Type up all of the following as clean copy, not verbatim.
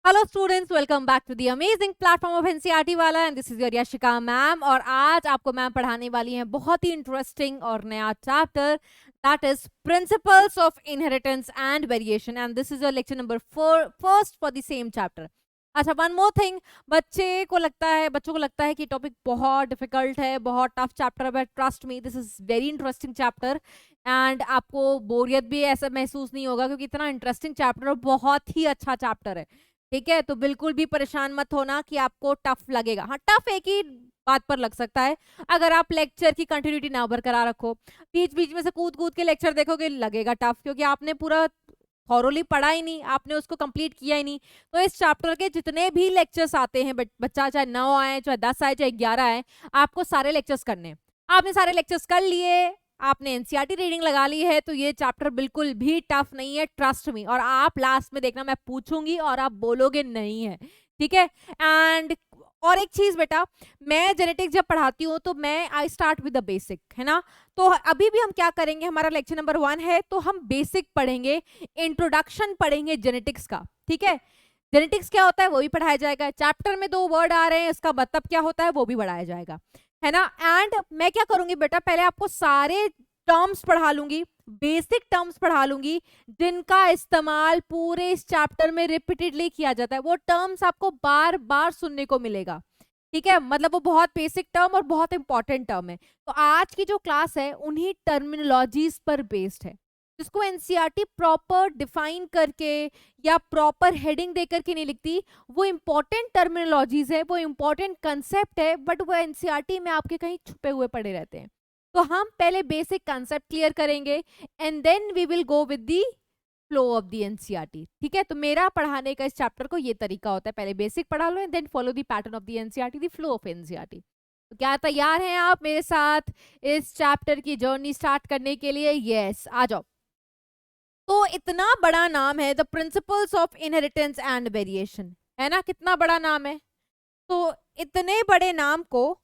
Hello students, welcome back to the amazing platform of NCERT वाला and this is your Yashika ma'am. और आज आपको ma'am पढ़ाने वाली हैं बहुत ही इंटरेस्टिंग और नया chapter, that is principles of inheritance and variation, and this is your lecture number first for the same chapter. अच्छा, वन मोर थिंग, बच्चों को लगता है कि टॉपिक बहुत डिफिकल्ट है, बहुत टफ चैप्टर है, but trust me, this is very interesting chapter and आपको बोरियत भी ऐसा महसूस नहीं होगा क्योंकि इतना इंटरेस्टिंग चैप्टर और बहुत ही अच्छा चैप्टर है। ठीक है, तो बिल्कुल भी परेशान मत होना कि आपको टफ लगेगा। हाँ, टफ एक ही बात पर लग सकता है, अगर आप लेक्चर की कंटिन्यूटी ना बरकरार रखो, बीच बीच में से कूद कूद के लेक्चर देखोगे, लगेगा टफ क्योंकि आपने पूरा थॉरोली पढ़ा ही नहीं, आपने उसको कंप्लीट किया ही नहीं। तो इस चैप्टर के जितने भी लेक्चर्स आते हैं, बच्चा चाहे 9 आए, चाहे 10 आए, चाहे 11 आए, आपको सारे लेक्चर्स करने हैं। आपने सारे लेक्चर्स कर लिए, आपने एनसीईआरटी रीडिंग लगा ली है, तो ये चैप्टर बिल्कुल भी टफ नहीं है, ट्रस्ट मी। और आप लास्ट में देखना, मैं पूछूंगी और आप बोलोगे नहीं है, ठीक है। एंड और एक चीज बेटा, मैं जेनेटिक्स जब पढ़ाती हूँ तो मैं I start with the basic, है ना। तो अभी भी हम क्या करेंगे, हमारा लेक्चर नंबर 1 है, तो हम बेसिक पढ़ेंगे, इंट्रोडक्शन पढ़ेंगे जेनेटिक्स का, ठीक है। जेनेटिक्स क्या होता है वो भी पढ़ाया जाएगा, चैप्टर में 2 वर्ड आ रहे हैं, इसका मतलब क्या होता है वो भी पढ़ाया जाएगा, है ना। एंड मैं क्या करूंगी बेटा, पहले आपको सारे टर्म्स पढ़ा लूंगी, बेसिक टर्म्स पढ़ा लूंगी, जिनका इस्तेमाल पूरे इस चैप्टर में रिपीटेडली किया जाता है। वो टर्म्स आपको बार बार सुनने को मिलेगा, ठीक है। मतलब वो बहुत बेसिक टर्म और बहुत इंपॉर्टेंट टर्म है। तो आज की जो क्लास है उन्हीं टर्मिनोलॉजीज पर बेस्ड है, जिसको एनसीईआरटी प्रॉपर डिफाइन करके या प्रॉपर हेडिंग देकर के नहीं लिखती। वो इंपॉर्टेंट टर्मिनोलॉजीज है, वो इंपॉर्टेंट कंसेप्ट है, बट वो एनसीईआरटी में आपके कहीं छुपे हुए पड़े रहते हैं। तो हम पहले बेसिक कंसेप्ट क्लियर करेंगे and then we will go with the flow of the NCERT, ठीक है। तो मेरा पढ़ाने का इस चैप्टर को ये तरीका होता है, पहले बेसिक पढ़ा लो and then follow the pattern of the NCERT, the flow of NCERT. तो क्या तैयार हैं आप मेरे साथ इस चैप्टर की जर्नी स्टार्ट करने के लिए? यस, आ जाओ। तो इतना बड़ा नाम है, the principles of inheritance and variation, है ना, कितना बड़ा नाम है। तो इतने बड़े नाम को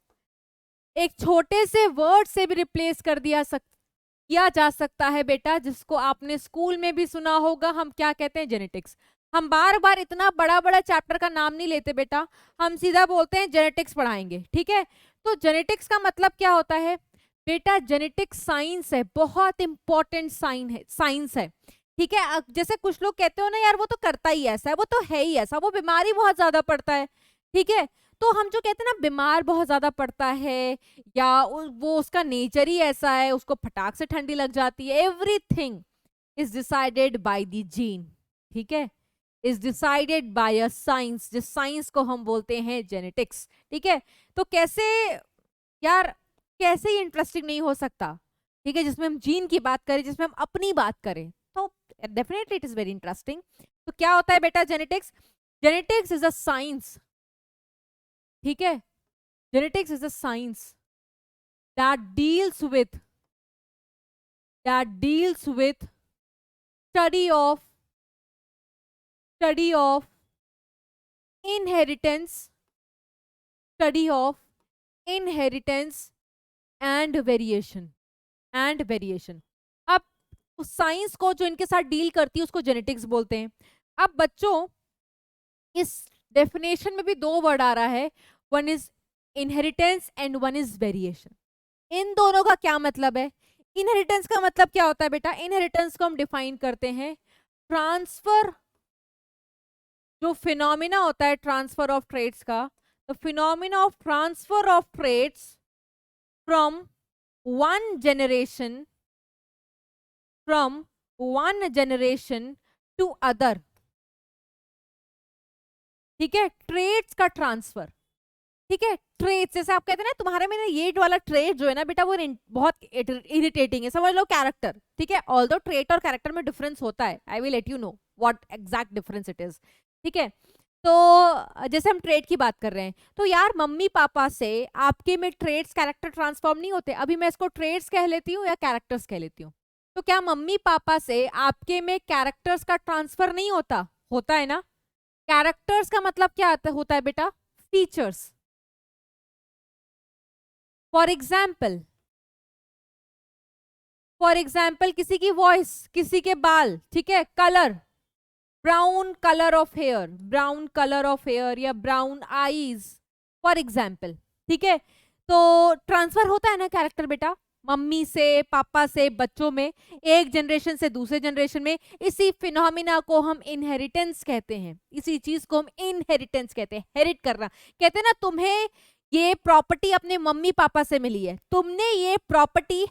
एक छोटे से वर्ड से भी रिप्लेस कर किया जा सकता है बेटा, जिसको आपने स्कूल में भी सुना होगा। हम क्या कहते हैं? जेनेटिक्स। हम बार बार इतना बड़ा बड़ा चैप्टर का नाम नहीं लेते बेटा, हम सीधा बोलते हैं जेनेटिक्स पढ़ाएंगे, ठीक है। तो जेनेटिक्स का मतलब क्या होता है बेटा? जेनेटिक्स साइंस है, बहुत इंपॉर्टेंट साइंस है, ठीक है। जैसे कुछ लोग कहते हो ना, यार वो तो करता ही ऐसा है, वो तो है ही ऐसा, वो बीमारी बहुत ज्यादा पड़ता है, ठीक है। तो हम जो कहते हैं ना, बीमार बहुत ज्यादा पड़ता है या वो उसका नेचर ही ऐसा है, उसको फटाक से ठंडी लग जाती है, everything is decided by the gene, ठीक है, is decided by a science, जिस साइंस को हम बोलते हैं जेनेटिक्स, ठीक है। तो कैसे यार, कैसे ही इंटरेस्टिंग नहीं हो सकता, ठीक है, जिसमें हम जीन की बात करें, जिसमें हम अपनी बात करें, तो definitely it is very interesting. तो क्या होता है बेटा genetics? Genetics is a science, ठीक है। Genetics is a science that deals with that deals with study of study of inheritance study of inheritance and variation। अब उस साइंस को जो इनके साथ डील करती है उसको जेनेटिक्स बोलते हैं। अब बच्चों, इस डेफिनेशन में भी 2 वर्ड आ रहा है, one is inheritance and one is variation. इन दोनों का क्या मतलब है? इनहेरिटेंस का मतलब क्या होता है बेटा? इनहेरिटेंस को हम डिफाइन करते हैं ट्रांसफर, जो फिनोमिना होता है ट्रांसफर ऑफ ट्रेड्स का, the phenomena of transfer of traits from one generation from one generation to other, ठीक है। ट्रेड्स का ट्रांसफर, ठीक है। ट्रेड्स, जैसे आप कहते हैं ना, तुम्हारे में ना ये वाला ट्रेड जो है ना बेटा, वो बहुत इरिटेटिंग है, समझ लो कैरेक्टर, ठीक है। ऑल्दो ट्रेड और कैरेक्टर में डिफरेंस होता है, I will let you know what exact difference it is, ठीक है। तो जैसे हम ट्रेड की बात कर रहे हैं, तो यार मम्मी पापा से आपके में ट्रेड्स कैरेक्टर ट्रांसफॉर्म नहीं होते। अभी मैं इसको ट्रेड्स कह लेती हूँ या कैरेक्टर्स कह लेती हूँ, तो क्या मम्मी पापा से आपके में कैरेक्टर्स का ट्रांसफर नहीं होता? होता है ना। कैरेक्टर्स का मतलब क्या होता है बेटा? फीचर्स। फॉर एग्जाम्पल, किसी की वॉइस, किसी के बाल, ठीक है, colour, brown colour of hair, brown colour of hair या ब्राउन आईज फॉर एग्जाम्पल, ठीक है। तो ट्रांसफर होता है ना कैरेक्टर बेटा, मम्मी से पापा से बच्चों में, एक जनरेशन से दूसरे जनरेशन में। इसी फिनोमिना को हम इनहेरिटेंस कहते हैं, इसी चीज को हम इनहेरिटेंस कहते हैं, हेरिट करना। कहते हैं ना तुम्हें ये प्रॉपर्टी अपने मम्मी पापा से मिली है, तुमने ये प्रॉपर्टी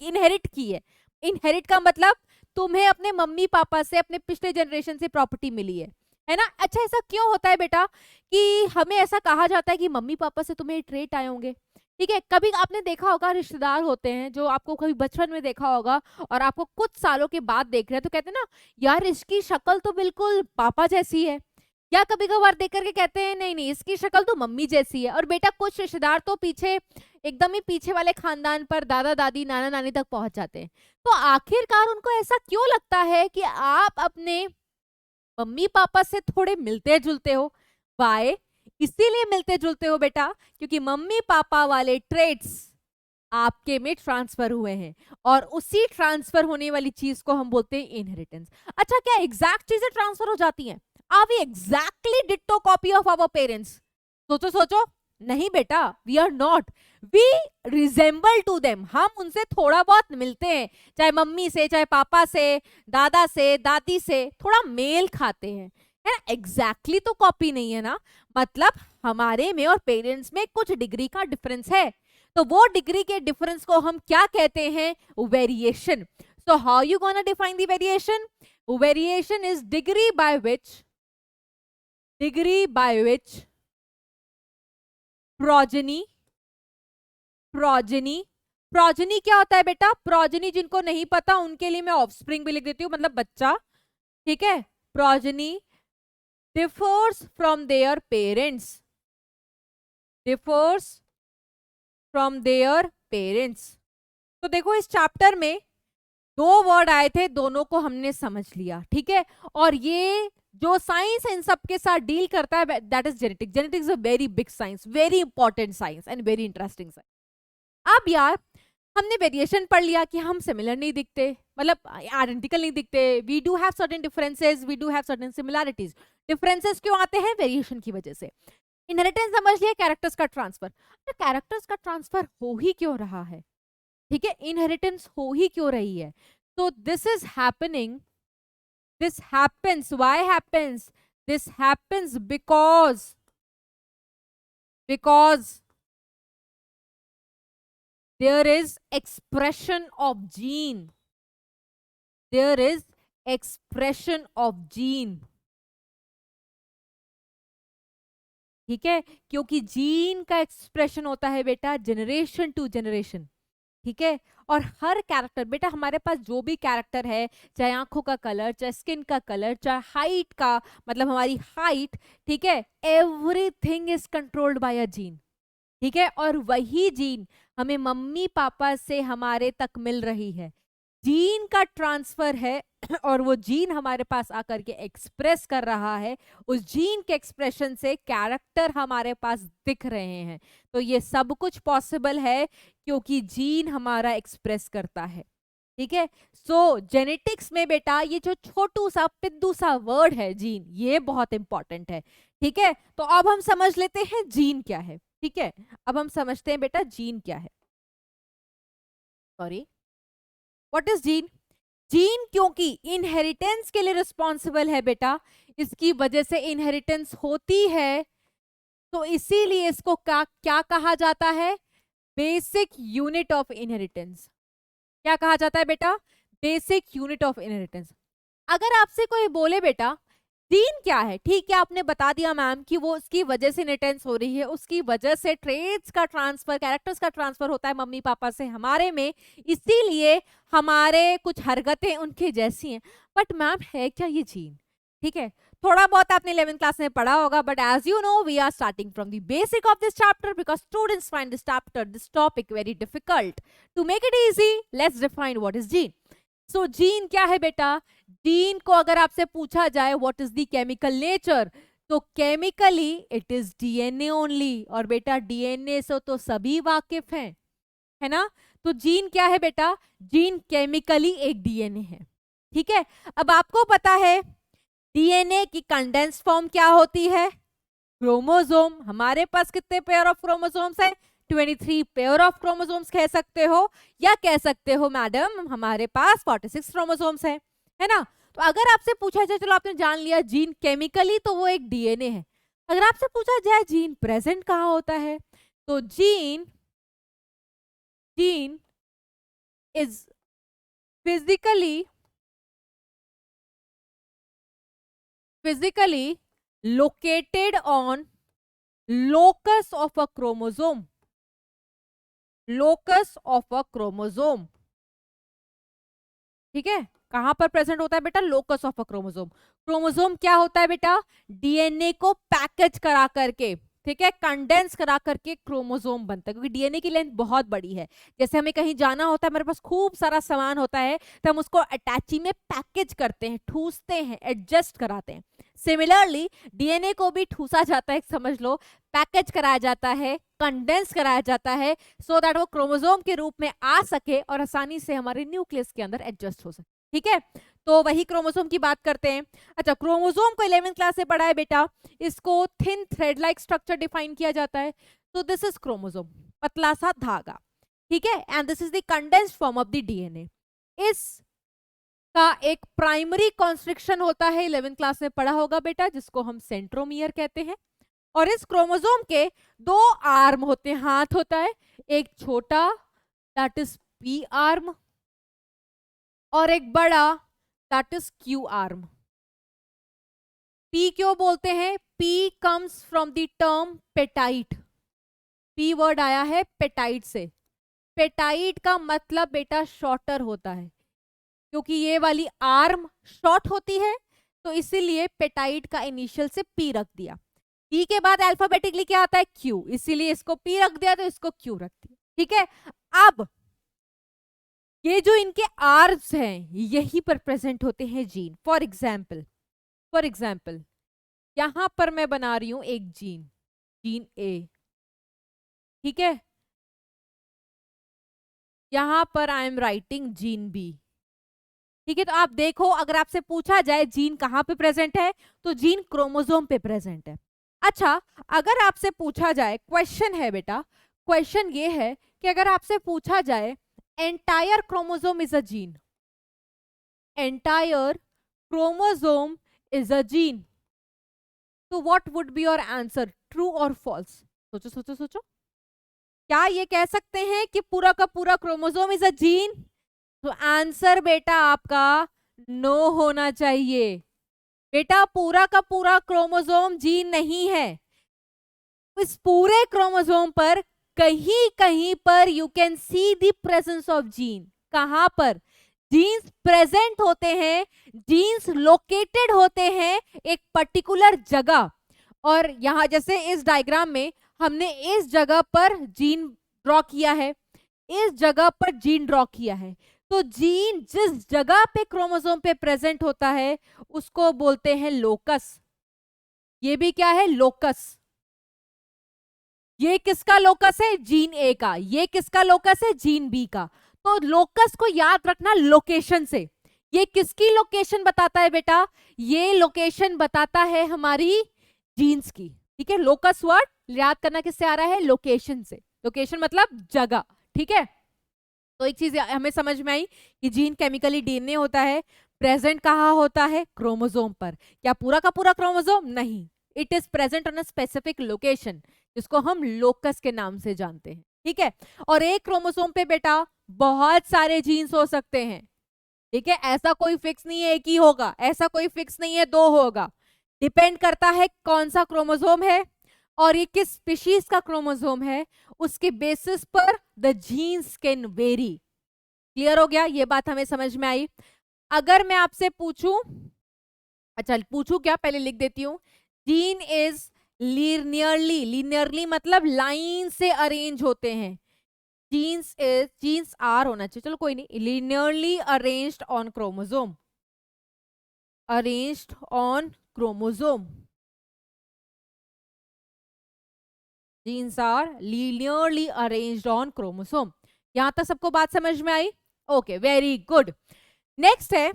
इनहेरिट की है। इनहेरिट का मतलब तुम्हें अपने मम्मी पापा से, अपने पिछले जनरेशन से प्रॉपर्टी मिली है ना। अच्छा ऐसा क्यों होता है बेटा कि हमें ऐसा कहा जाता है कि मम्मी पापा से तुम्हें ट्रेट आए होंगे, ठीक है। कभी आपने देखा होगा रिश्तेदार होते हैं जो आपको कभी बचपन में देखा होगा और आपको कुछ सालों के बाद देख रहे हैं, तो कहते हैं ना यार इसकी शक्ल तो बिल्कुल पापा जैसी है, या कभी कभार देख करके कहते हैं नहीं नहीं इसकी शक्ल तो मम्मी जैसी है। और बेटा कुछ रिश्तेदार तो पीछे एकदम ही पीछे वाले खानदान पर दादा दादी नाना नानी तक पहुंच जाते हैं। तो आखिरकार उनको ऐसा क्यों लगता है कि आप अपने मम्मी पापा से थोड़े मिलते जुलते हो? वाई? इसीलिए मिलते जुलते हो बेटा क्योंकि मम्मी पापा वाले ट्रेट्स आपके में ट्रांसफर हुए हैं, और उसी ट्रांसफर होने वाली चीज को हम बोलते हैं इनहेरिटेंस। अच्छा क्या एग्जैक्ट चीजें ट्रांसफर हो जाती हैं? Are we exactly ditto copy of our parents? सोचो सोचो, नहीं बेटा, we are not, we resemble to them. हम उनसे थोड़ा बहुत मिलते हैं, चाहे मम्मी से, चाहे पापा से, दादा से, दादी से, थोड़ा मेल खाते हैं, है ना। एग्जैक्टली तो कॉपी नहीं है ना, मतलब हमारे में और पेरेंट्स में कुछ डिग्री का डिफरेंस है। तो वो डिग्री के डिफरेंस को हम क्या कहते हैं? Variation. So how you gonna define the variation? Variation is degree by which progeny क्या होता है बेटा? प्रोजेनी जिनको नहीं पता उनके लिए मैं ऑफस्प्रिंग भी लिख देती हूँ, मतलब बच्चा, ठीक है। Progeny differs from their parents, तो देखो इस चैप्टर में दो वर्ड आए थे, दोनों को हमने समझ लिया, ठीक है। और ये जो साइंस इन सब के साथ डील करता है that is genetics. Genetics a very big science, very important science and very interesting science. अब यार हमने वेरिएशन पढ़ लिया कि हम सिमिलर नहीं दिखते, मतलब आइडेंटिकल नहीं दिखते, we do have certain differences, we do have certain similarities. Differences क्यों आते हैं? वेरिएशन की वजह से। इनहेरिटेंस समझ लिया, कैरेक्टर्स का ट्रांसफर। तो कैरेक्टर्स का ट्रांसफर हो ही क्यों रहा है, ठीक है, इनहेरिटेंस हो ही क्यों रही है? तो this is happening, this happens, why happens? This happens because there is expression of gene, there is expression of gene, ठीक है। क्योंकि जीन का एक्सप्रेशन होता है बेटा जनरेशन टू जनरेशन, ठीक है। और हर कैरेक्टर बेटा, हमारे पास जो भी कैरेक्टर है, चाहे आंखों का कलर, चाहे स्किन का कलर, चाहे हाइट का मतलब हमारी हाइट, ठीक है, everything is controlled by a gene, ठीक है। और वही जीन हमें मम्मी पापा से हमारे तक मिल रही है, जीन का ट्रांसफर है और वो जीन हमारे पास आकर के एक्सप्रेस कर रहा है, उस जीन के एक्सप्रेशन से कैरेक्टर हमारे पास दिख रहे हैं। तो ये सब कुछ पॉसिबल है क्योंकि जीन हमारा एक्सप्रेस करता है, ठीक है। सो जेनेटिक्स में बेटा ये जो छोटू सा पिद्दू सा वर्ड है जीन, ये बहुत इंपॉर्टेंट है, ठीक है। तो अब हम समझ लेते हैं जीन क्या है, ठीक है। अब हम समझते हैं बेटा जीन क्या है। Sorry, what is gene? Gene क्योंकि इनहेरिटेंस के लिए रिस्पॉन्सिबल है बेटा, इसकी वजह से इनहेरिटेंस होती है, तो इसीलिए इसको क्या कहा जाता है? Basic unit of inheritance. क्या कहा जाता है बेटा? Basic unit of inheritance. अगर आपसे कोई बोले बेटा जीन क्या है, ठीक है, आपने बता दिया मैम कि वो उसकी वजह से इनहेरिटेंस हो रही है, उसकी वजह से ट्रेट्स का ट्रांसफर, कैरेक्टर्स का ट्रांसफर होता है मम्मी पापा से हमारे में, इसीलिए हमारे कुछ हरकतें उनके जैसी हैं। बट मैम है क्या ये जीन? ठीक है, थोड़ा बहुत आपने 11th क्लास में पढ़ा होगा, but as you know we are starting from the basic of this chapter because students find this chapter, this topic very difficult. To make it easy, let's define what is gene. So gene क्या है बेटा? Gene को अगर आपसे पूछा जाए what is the chemical nature, तो chemically it is DNA only. और बेटा डीएनए से तो सभी वाकिफ हैं, है ना। तो जीन क्या है बेटा? जीन केमिकली एक डीएनए है, ठीक है। अब आपको पता है डीएनए की कंडेंस्ड फॉर्म क्या होती है? क्रोमोसोम। हमारे पास कितने पेयर ऑफ क्रोमोसोम्स है? 23 पेयर ऑफ क्रोमोसोम्स कह सकते हो, या कह सकते हो मैडम हमारे पास 46 क्रोमोसोम्स है ना? तो अगर आपसे पूछा जाए, चलो आपने जान लिया जीन केमिकली तो वो एक डीएनए है, अगर आपसे पूछा जाए जीन प्रेजेंट कहाँ होता है, तो gene is physically located on locus of a chromosome. Locus of a chromosome. ठीक है, कहां पर प्रेजेंट होता है बेटा? Locus of a chromosome. Chromosome क्या होता है बेटा? डीएनए को पैकेज करा करके, ठीक है, कंडेंस करा करके क्रोमोसोम बनता है, क्योंकि डीएनए की लेंथ बहुत बड़ी है। जैसे हमें कहीं जाना होता है, हमारे पास खूब सारा सामान होता है, तो हम उसको अटैची में पैकेज करते हैं, ठूसते हैं, एडजस्ट कराते हैं। सिमिलरली डीएनए को भी ठूसा जाता है, समझ लो, पैकेज कराया जाता है, कंडेंस कराया जाता है, सो दैट वो क्रोमोसोम के रूप में आ सके और आसानी से हमारे न्यूक्लियस के अंदर एडजस्ट हो सके। ठीक है, तो वही क्रोमोसोम की बात करते हैं। अच्छा, क्रोमोसोम को 11th क्लास से पढ़ा है बेटा, इसको thin thread like structure define किया जाता है। तो दिस इज क्रोमोसोम, पतला सा धागा, ठीक है, and this is the condensed form of the DNA. इस का एक प्राइमरी कॉन्स्ट्रिक्शन होता है, 11th क्लास में पढ़ा होगा बेटा, जिसको हम सेंट्रोमियर कहते हैं। और इस क्रोमोसोम के दो आर्म होते हैं, हाथ होता है, एक छोटा दैट इज पी आर्म और एक बड़ा that is Q arm. P क्यों बोलते हैं? P comes from the term petite. P word आया है पेटाइट से। पेटाइट का मतलब बेटा शॉर्टर होता है, क्योंकि ये वाली आर्म शॉर्ट होती है, तो इसीलिए पेटाइट का इनिशियल से पी रख दिया। पी के बाद अल्फाबेटिकली क्या आता है? क्यू, इसीलिए इसको पी रख दिया, तो इसको क्यू रख दिया। ठीक है, अब ये जो इनके आर्म्स हैं, यही पर प्रेजेंट होते हैं जीन। फॉर एग्जाम्पल यहां पर मैं बना रही हूं एक जीन, जीन ए, ठीक है, यहां पर I am writing gene B. ठीक है, तो आप देखो, अगर आपसे पूछा जाए जीन कहां पे प्रेजेंट है, तो जीन क्रोमोसोम पे प्रेजेंट है। अच्छा, अगर आपसे पूछा जाए, क्वेश्चन है बेटा, क्वेश्चन ये है कि अगर आपसे पूछा जाए entire chromosome is a gene, entire chromosome is a gene, तो what would be your answer? True और फॉल्स? सोचो सोचो सोचो, क्या ये कह सकते हैं कि पूरा का पूरा क्रोमोसोम इज अ जीन? तो आंसर बेटा आपका नो होना चाहिए। बेटा पूरा का पूरा क्रोमोसोम जीन नहीं है। इस पूरे क्रोमोसोम पर कहीं कहीं पर you can see the presence of gene. कहां पर? जीन्स प्रेजेंट होते हैं, जीन्स लोकेटेड होते हैं एक पर्टिकुलर जगह। और यहां जैसे इस डायग्राम में हमने इस जगह पर जीन ड्रॉ किया है, इस जगह पर जीन ड्रॉ किया है, तो जीन जिस जगह पे क्रोमोसोम पे प्रेजेंट होता है उसको बोलते हैं लोकस। ये भी क्या है? लोकस। ये किसका लोकस है? जीन ए का। ये किसका लोकस है? जीन बी का। तो लोकस को याद रखना लोकेशन से। ये किसकी लोकेशन बताता है बेटा? ये लोकेशन बताता है हमारी जीन्स की। ठीक है, लोकस वर्ड याद करना किससे आ रहा है? लोकेशन से। लोकेशन मतलब जगह। ठीक है, तो एक चीज हमें समझ में आई कि जीन केमिकली डीएनए होता है, प्रेजेंट कहाँ होता है? क्रोमोसोम पर। क्या पूरा का पूरा क्रोमोसोम? नहीं, it is present on a specific location, जिसको हम लोकस के नाम से जानते हैं। ठीक है, और एक क्रोमोसोम पे बेटा बहुत सारे जीन्स हो सकते हैं। ठीक है, ऐसा कोई फिक्स नहीं है एक ही होगा, ऐसा कोई फिक्स नहीं है दो होगा, डिपेंड करता है कौन सा क्रोमोसोम है और ये किस स्पीशीज का क्रोमोसोम है, उसके बेसिस पर the genes can vary. Clear हो गया? ये बात हमें समझ में आई। अगर मैं आपसे पूछूं, अच्छा पूछूं क्या, पहले लिख देती हूं, जीन इज लीनियरली, लीनियरली मतलब लाइन से अरेंज होते हैं। जीन्स आर होना चाहिए, चलो कोई नहीं, linearly arranged on chromosome, arranged on chromosome. Genes are linearly arranged on chromosome. यहां तक सबको बात समझ में आई? Okay, very good. नेक्स्ट है,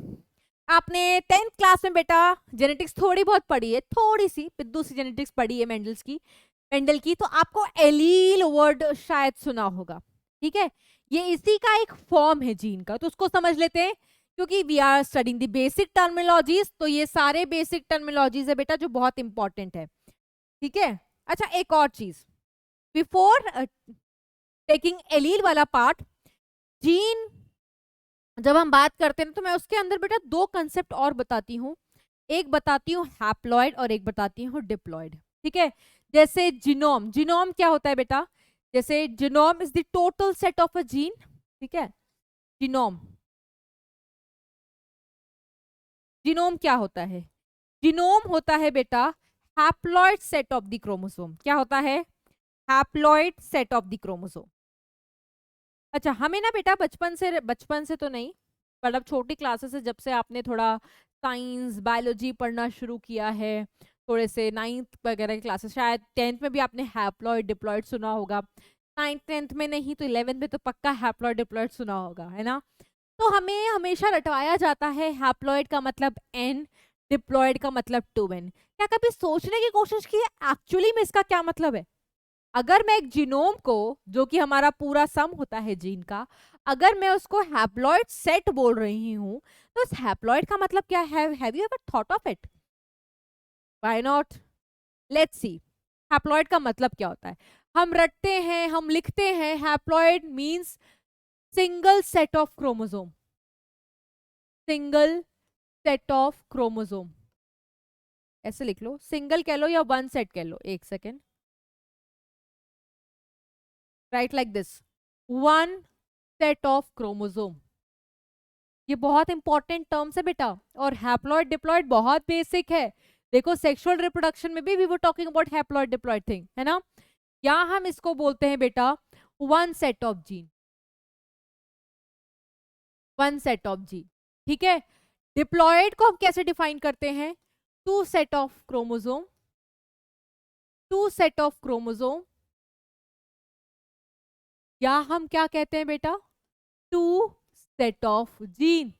आपने 10th क्लास में बेटा जेनेटिक्स थोड़ी बहुत पढ़ी है, थोड़ी सी पिद्दू सी जेनेटिक्स पढ़ी है मेंडल की, तो आपको एलील वर्ड शायद सुना होगा, ठीक है। ये इसी का एक फॉर्म है जीन का, तो उसको समझ लेते हैं, क्योंकि we are studying the basic terminologies, तो ये सारे बेसिक टर्मिनोलॉजीज है बेटा जो बहुत इंपॉर्टेंट है, ठीक है। अच्छा, एक और चीज बिफोर टेकिंग एलील वाला पार्ट, जीन जब हम बात करते हैं तो मैं उसके अंदर बेटा दो कंसेप्ट और बताती हूँ, एक बताती हूँ हैप्लॉइड और एक बताती हूँ डिप्लॉइड, ठीक है। जैसे जीनोम, जीनोम क्या होता है बेटा, जैसे genome is the total set of a gene, ठीक है। जीनोम, जीनोम क्या होता है, जीनोम होता है बेटा haploid set of the chromosome, क्या होता है, haploid set of the chromosome. अच्छा, हमें ना बेटा बचपन से तो नहीं, मतलब छोटी क्लासेस से, जब से आपने थोड़ा साइंस बायोलॉजी पढ़ना शुरू किया है, थोड़े से 9th वगैरह की क्लासेस, शायद 10th में भी आपने हैप्लॉइड डिप्लॉइड सुना होगा, 9th 10th में नहीं तो 11th में तो पक्का हैप्लॉइड डिप्लॉइड सुना होगा, है ना। तो हमें हमेशा रटवाया जाता है हैप्लॉइड का मतलब n, डिप्लॉइड का मतलब 2n। क्या कभी सोचने की कोशिश की है एक्चुअली में इसका क्या मतलब है। अगर मैं एक जीनोम को, जो कि हमारा पूरा सम होता है जीन का, अगर मैं उसको हैप्लॉइड सेट बोल रही हूँ, तो उस हैप्लॉइड का मतलब क्या है, have you ever thought of it, why not, let's see haploid का मतलब क्या होता है। हम रटते हैं, हम लिखते हैं haploid means single set of chromosome, single set of chromosome, ऐसे लिख लो, सिंगल कह लो या वन सेट कह लो, एक second, right like this, one set of chromosome. ये बहुत इंपॉर्टेंट टर्म्स है बेटा, और हैप्लॉइड डिप्लॉइड बहुत बेसिक है। देखो सेक्सुअल रिप्रोडक्शन में भी we were talking about haploid diploid thing, है ना। यहाँ हम इसको बोलते हैं बेटा one set of gene, one set of gene, ठीक है। डिप्लॉइड को हम कैसे डिफाइन करते हैं, two set of chromosome, two set of chromosome, या हम क्या कहते हैं बेटा, two set of gene,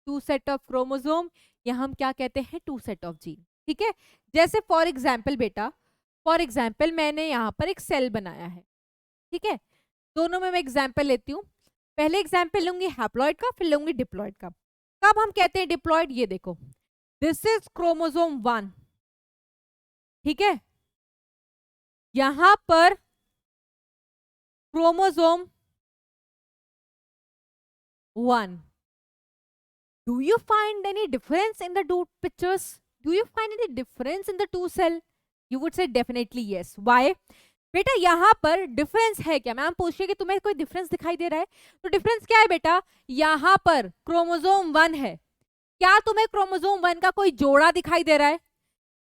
two set of chromosome, या हम क्या कहते हैं, टू सेट ऑफ जीन, ठीक है। जैसे फॉर एग्जाम्पल बेटा, फॉर एग्जाम्पल मैंने यहाँ पर एक सेल बनाया है, ठीक है। दोनों में मैं एग्जाम्पल लेती हूँ, पहले एग्जाम्पल लूंगी हैप्लॉइड का, फिर लूंगी डिप्लॉइड का। कब हम कहते हैं डिप्लॉइड, ये देखो, दिस इज क्रोमोसोम 1, ठीक है। यहां पर chromosome 1, do you find any difference in the two pictures, do you find any difference in the two cell, you would say definitely yes, why, बेटा यहाँ पर डिफरेंस है क्या, मैम पूछिए कि तुम्हें कोई डिफरेंस दिखाई दे रहा है, तो डिफरेंस क्या है बेटा, यहाँ पर क्रोमोसोम 1 है, क्या तुम्हें क्रोमोसोम 1 का कोई जोड़ा दिखाई दे रहा है,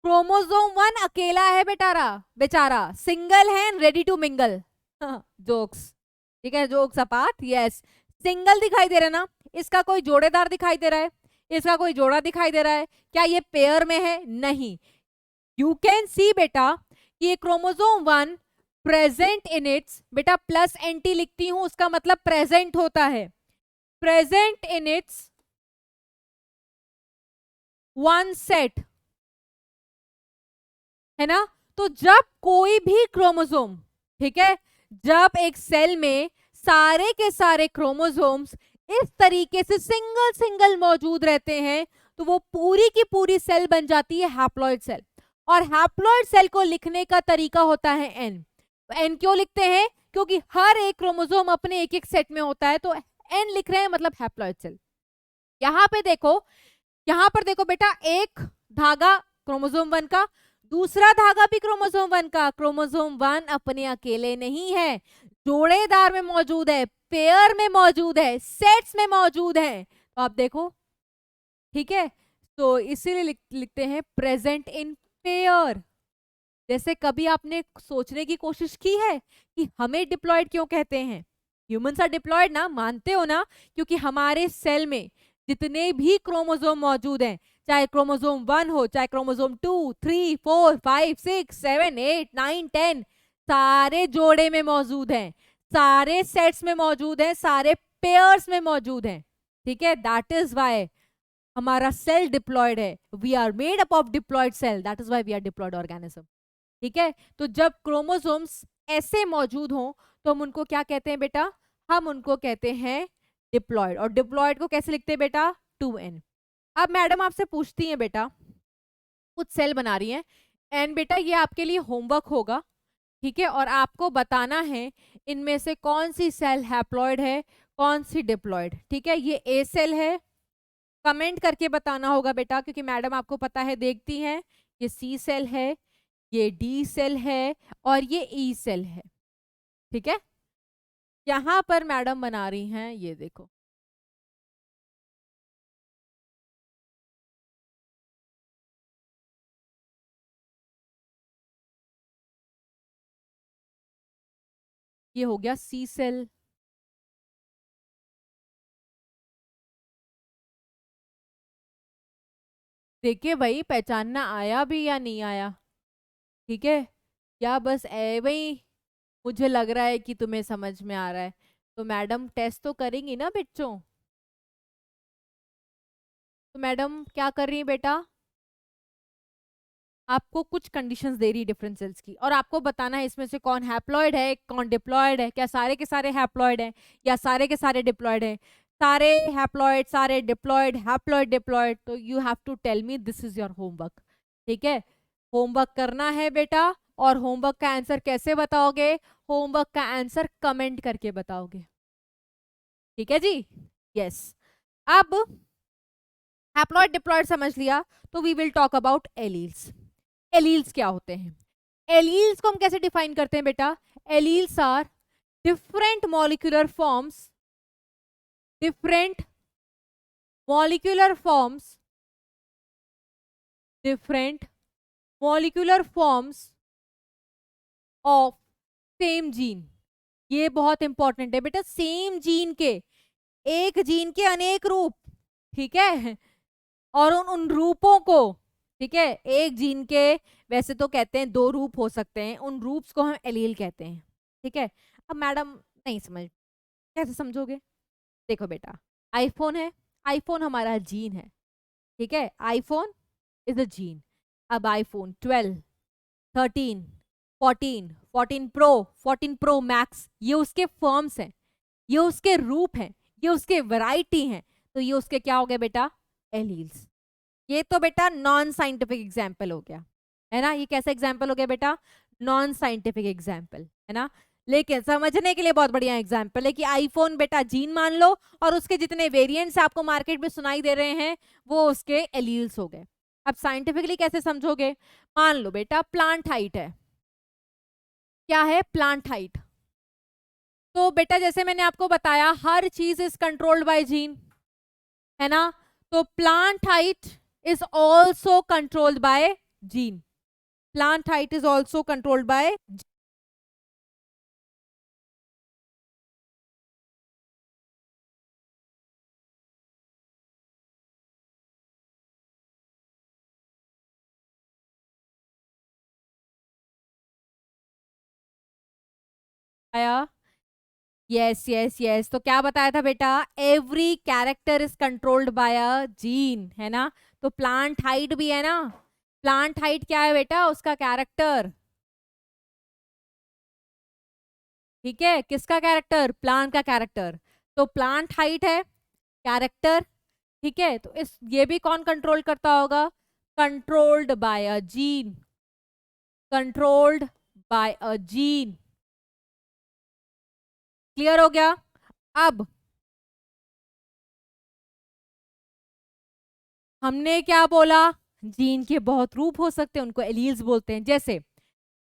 क्रोमोसोम 1 अकेला है बेटारा, बेचारा सिंगल है, रेडी टू मिंगल, जोक्स, ठीक है, जोक्स अपार्ट, यस, सिंगल दिखाई दे रहा है ना, इसका कोई जोड़ेदार दिखाई दे रहा है, इसका कोई जोड़ा दिखाई दे रहा है, क्या ये पेयर में है, नहीं। यू कैन सी बेटा ये क्रोमोसोम 1 प्रेजेंट इन इट्स, बेटा प्लस एंटी लिखती हूं, उसका मतलब प्रेजेंट होता है, present in its one set, है ना। तो जब कोई भी क्रोमोसोम, ठीक है, जब एक सेल में सारे के सारे क्रोमोसोम्स इस तरीके से सिंगल सिंगल मौजूद रहते हैं, तो वो पूरी की पूरी सेल बन जाती है हैप्लॉइड सेल, और हैप्लॉइड सेल को लिखने का तरीका होता है एन। तो एन क्यों लिखते हैं, क्योंकि हर एक क्रोमोसोम अपने एक एक सेट में होता है, तो एन लिख रहे हैं मतलब हैप्लॉइड सेल। यहाँ पे देखो, यहाँ पर देखो बेटा, एक धागा क्रोमोसोम 1 का, दूसरा धागा भी क्रोमोसोम 1 का, क्रोमोसोम 1 अपने अकेले नहीं है, जोड़ेदार में मौजूद है, पेयर में मौजूद है, सेट्स में मौजूद है, तो आप देखो, ठीक है। तो इसीलिए लिखते हैं प्रेजेंट इन पेयर। जैसे कभी आपने सोचने की कोशिश की है कि हमें डिप्लॉयड क्यों कहते हैं, ह्यूमंस आर डिप्लॉयड ना, मानते हो ना, क्योंकि हमारे सेल में जितने भी क्रोमोसोम मौजूद हैं, चाहे क्रोमोसोम 1 हो, चाहे क्रोमोसोम 2, 3, 4, 5, 6, 7, 8, 9, 10, सारे जोड़े में मौजूद हैं, सारे सेट्स में मौजूद हैं, सारे पेयर्स में मौजूद हैं, ठीक है। दैट इज वाई हमारा सेल डिप्लॉयड है, we are made up of diploid cell, that is why we are diploid organism. ठीक है, तो जब क्रोमोसोम्स ऐसे मौजूद हों तो हम उनको क्या कहते हैं बेटा, हम उनको कहते हैं डिप्लॉयड। और डिप्लॉयड को कैसे लिखते हैं बेटा, 2n। अब मैडम आपसे पूछती हैं बेटा, कुछ सेल बना रही हैं एंड बेटा ये आपके लिए होमवर्क होगा, ठीक है, और आपको बताना है इनमें से कौन सी सेल हैप्लॉयड है, कौन सी डिप्लॉयड। ठीक है, ये ए सेल है, कमेंट करके बताना होगा बेटा, क्योंकि मैडम आपको पता है देखती हैं। ये सी सेल है, ये डी सेल है और ये ई सेल है। ठीक है, यहां पर मैडम बना रही हैं, ये देखो, ये हो गया सी सेल। देखिए भाई, पहचानना आया भी या नहीं आया, ठीक है, या बस एवं ही मुझे लग रहा है कि तुम्हें समझ में आ रहा है। तो मैडम टेस्ट तो करेंगी ना बच्चों, तो मैडम क्या कर रही है बेटा, आपको कुछ कंडीशंस दे रही है डिफरेंट सेल्स की, और आपको बताना है इसमें से कौन हैप्लॉयड है, कौन डिप्लॉयड है, क्या सारे के सारे हैप्लॉयड हैं या सारे के सारे डिप्लॉयड हैं। सारे हैप्लॉयड, सारे डिप्लॉयड, हैप्लॉयड डिप्लॉयड, तो you have to tell me, this is your homework. ठीक है, होमवर्क करना है बेटा, और होमवर्क का आंसर कैसे बताओगे, होमवर्क का आंसर कमेंट करके बताओगे। ठीक है जी, यस। अब हैप्लॉयड डिप्लॉयड समझ लिया, तो we will talk about alleles. Alleles क्या होते हैं, एलील्स को हम कैसे डिफाइन करते हैं बेटा, alleles are different molecular forms, different molecular forms, different molecular forms of same gene. ये बहुत इंपॉर्टेंट है बेटा, सेम जीन के, एक जीन के अनेक रूप, ठीक है, और उन उन रूपों को, ठीक है, एक जीन के वैसे तो कहते हैं 2 रूप हो सकते हैं, उन रूप्स को हम एलील कहते हैं। ठीक है, अब मैडम नहीं समझ, कैसे समझोगे, देखो बेटा, आईफोन है, आईफोन हमारा जीन है, ठीक है, आईफोन इज अ जीन। अब आईफोन 12, 13, 14, 14 प्रो, 14 प्रो मैक्स, ये उसके फॉर्म्स हैं, ये उसके रूप हैं, ये उसके वैरायटी हैं, तो ये उसके क्या हो गए बेटा, एलील्स। ये तो बेटा नॉन साइंटिफिक एग्जाम्पल हो गया, है ना, ये कैसा एग्जाम्पल हो गया बेटा, नॉन साइंटिफिक एग्जाम्पल, है ना। लेकिन समझने के लिए बहुत बढ़िया एग्जाम्पल है कि आईफोन बेटा जीन मान लो, और उसके जितने वेरिएंट्स आपको मार्केट में सुनाई दे रहे हैं वो उसके एलील्स हो गए। अब साइंटिफिकली कैसे समझोगे, मान लो बेटा प्लांट हाइट है, क्या है, प्लांट हाइट, तो बेटा जैसे मैंने आपको बताया हर चीज इज कंट्रोल्ड बाय जीन, है ना, तो plant height is also controlled by gene. Plant height is also controlled by आया, यस यस यस, तो क्या बताया था बेटा, every character is controlled by a gene, है ना। तो प्लांट हाइट भी है ना, प्लांट हाइट क्या है बेटा, उसका कैरेक्टर, ठीक है, किसका कैरेक्टर, प्लांट का कैरेक्टर, तो प्लांट हाइट है कैरेक्टर, ठीक है, तो इस ये भी कौन कंट्रोल करता होगा, controlled by a gene, controlled by a gene. Clear हो गया। अब हमने क्या बोला, जीन के बहुत रूप हो सकते हैं, उनको एलील्स बोलते हैं। जैसे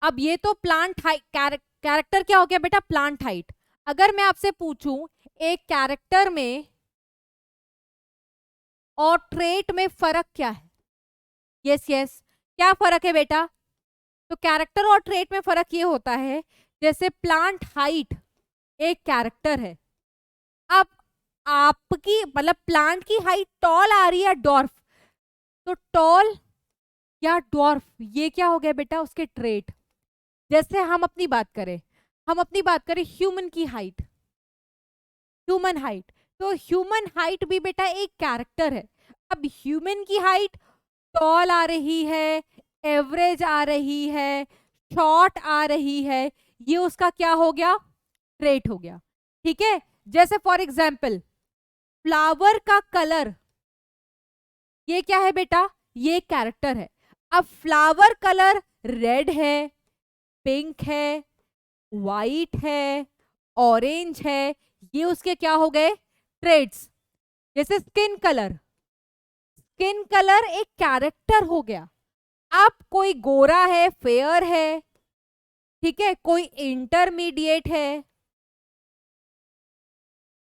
अब ये तो प्लांट हाइट, कैरेक्टर क्या हो गया बेटा, प्लांट हाइट। अगर मैं आपसे पूछूं एक कैरेक्टर में और ट्रेट में फर्क क्या है, यस यस, क्या फर्क है बेटा, तो कैरेक्टर और ट्रेट में फर्क ये होता है, जैसे प्लांट हाइट एक कैरेक्टर है, अब आपकी मतलब प्लांट की हाइट टॉल आ रही है डॉर्फ, तो टॉल या डॉर्फ ये क्या हो गया बेटा, उसके ट्रेट। जैसे हम अपनी बात करें, हम अपनी बात करें ह्यूमन की हाइट, ह्यूमन हाइट, तो ह्यूमन हाइट भी बेटा एक कैरेक्टर है। अब ह्यूमन की हाइट टॉल आ रही है, एवरेज आ रही है, शॉर्ट आ रही है, ये उसका क्या हो गया, ट्रेट हो गया। ठीक है, जैसे फॉर एग्जाम्पल फ्लावर का कलर, ये क्या है बेटा, ये कैरेक्टर है। अब फ्लावर कलर रेड है, पिंक है, वाइट है, ऑरेंज है, ये उसके क्या हो गए, ट्रेड्स। जैसे स्किन कलर, स्किन कलर एक कैरेक्टर हो गया। अब कोई गोरा है, फेयर है, ठीक है, कोई इंटरमीडिएट है,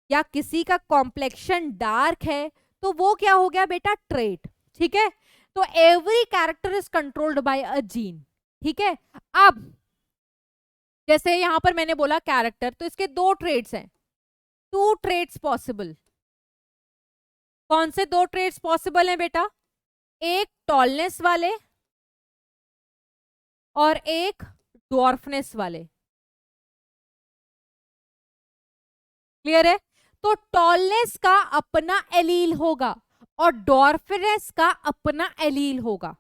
या किसी का कॉम्प्लेक्शन डार्क है, तो वो क्या हो गया बेटा, ट्रेट। ठीक है, तो every character is controlled by a gene. ठीक है, अब जैसे यहां पर मैंने बोला कैरेक्टर, तो इसके दो ट्रेड्स हैं, टू ट्रेड्स पॉसिबल। कौन से दो ट्रेड्स पॉसिबल हैं बेटा, एक टॉलनेस वाले और एक डॉर्फनेस वाले। क्लियर है, तो टॉलनेस का अपना एलील होगा और डॉर्फनेस का अपना एलील होगा।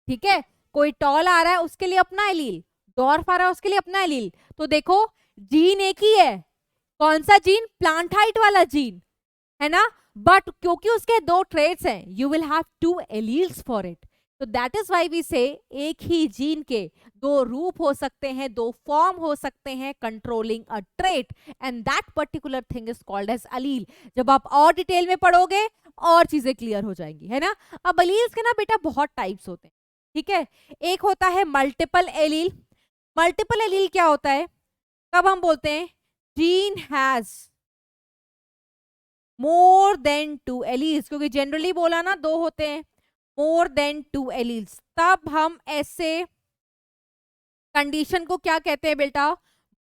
ठीक है, कोई टॉल आ रहा है उसके लिए अपना एलील, डॉर्फ आ रहा है उसके लिए अपना एलील। तो देखो जीन एक ही है, कौन सा जीन, प्लांट हाइट वाला जीन है ना, बट क्योंकि उसके दो ट्रेट्स हैं, you will have two alleles for it. तो that is why we say एक ही जीन के दो रूप हो सकते हैं, दो फॉर्म हो सकते हैं controlling a trait, and that particular thing is called as allele. जब आप और डिटेल में पढ़ोगे और चीजें क्लियर हो जाएंगी, है ना। अब अलील्स के ना बेटा बहुत टाइप्स होते हैं। ठीक है, एक होता है मल्टीपल एलील। मल्टीपल एलील क्या होता है, कब हम बोलते हैं gene has more than two alleles, क्योंकि जनरली बोला ना दो होते हैं, मोर देन टू एलील्स, तब हम ऐसे कंडीशन को क्या कहते हैं बेटा,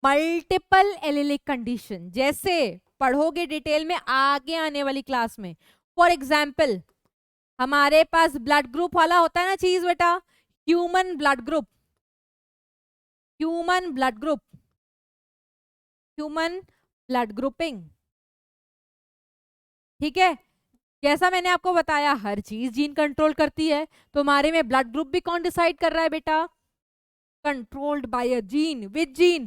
मल्टीपल एलिलिक कंडीशन। जैसे पढ़ोगे डिटेल में आगे आने वाली क्लास में, फॉर एग्जाम्पल हमारे पास ब्लड ग्रुप वाला होता है ना चीज बेटा, human blood group, human blood group, human blood grouping. ठीक है, जैसा मैंने आपको बताया हर चीज जीन कंट्रोल करती है, तो हमारे में ब्लड ग्रुप भी कौन डिसाइड कर रहा है बेटा, controlled by a gene. Which gene,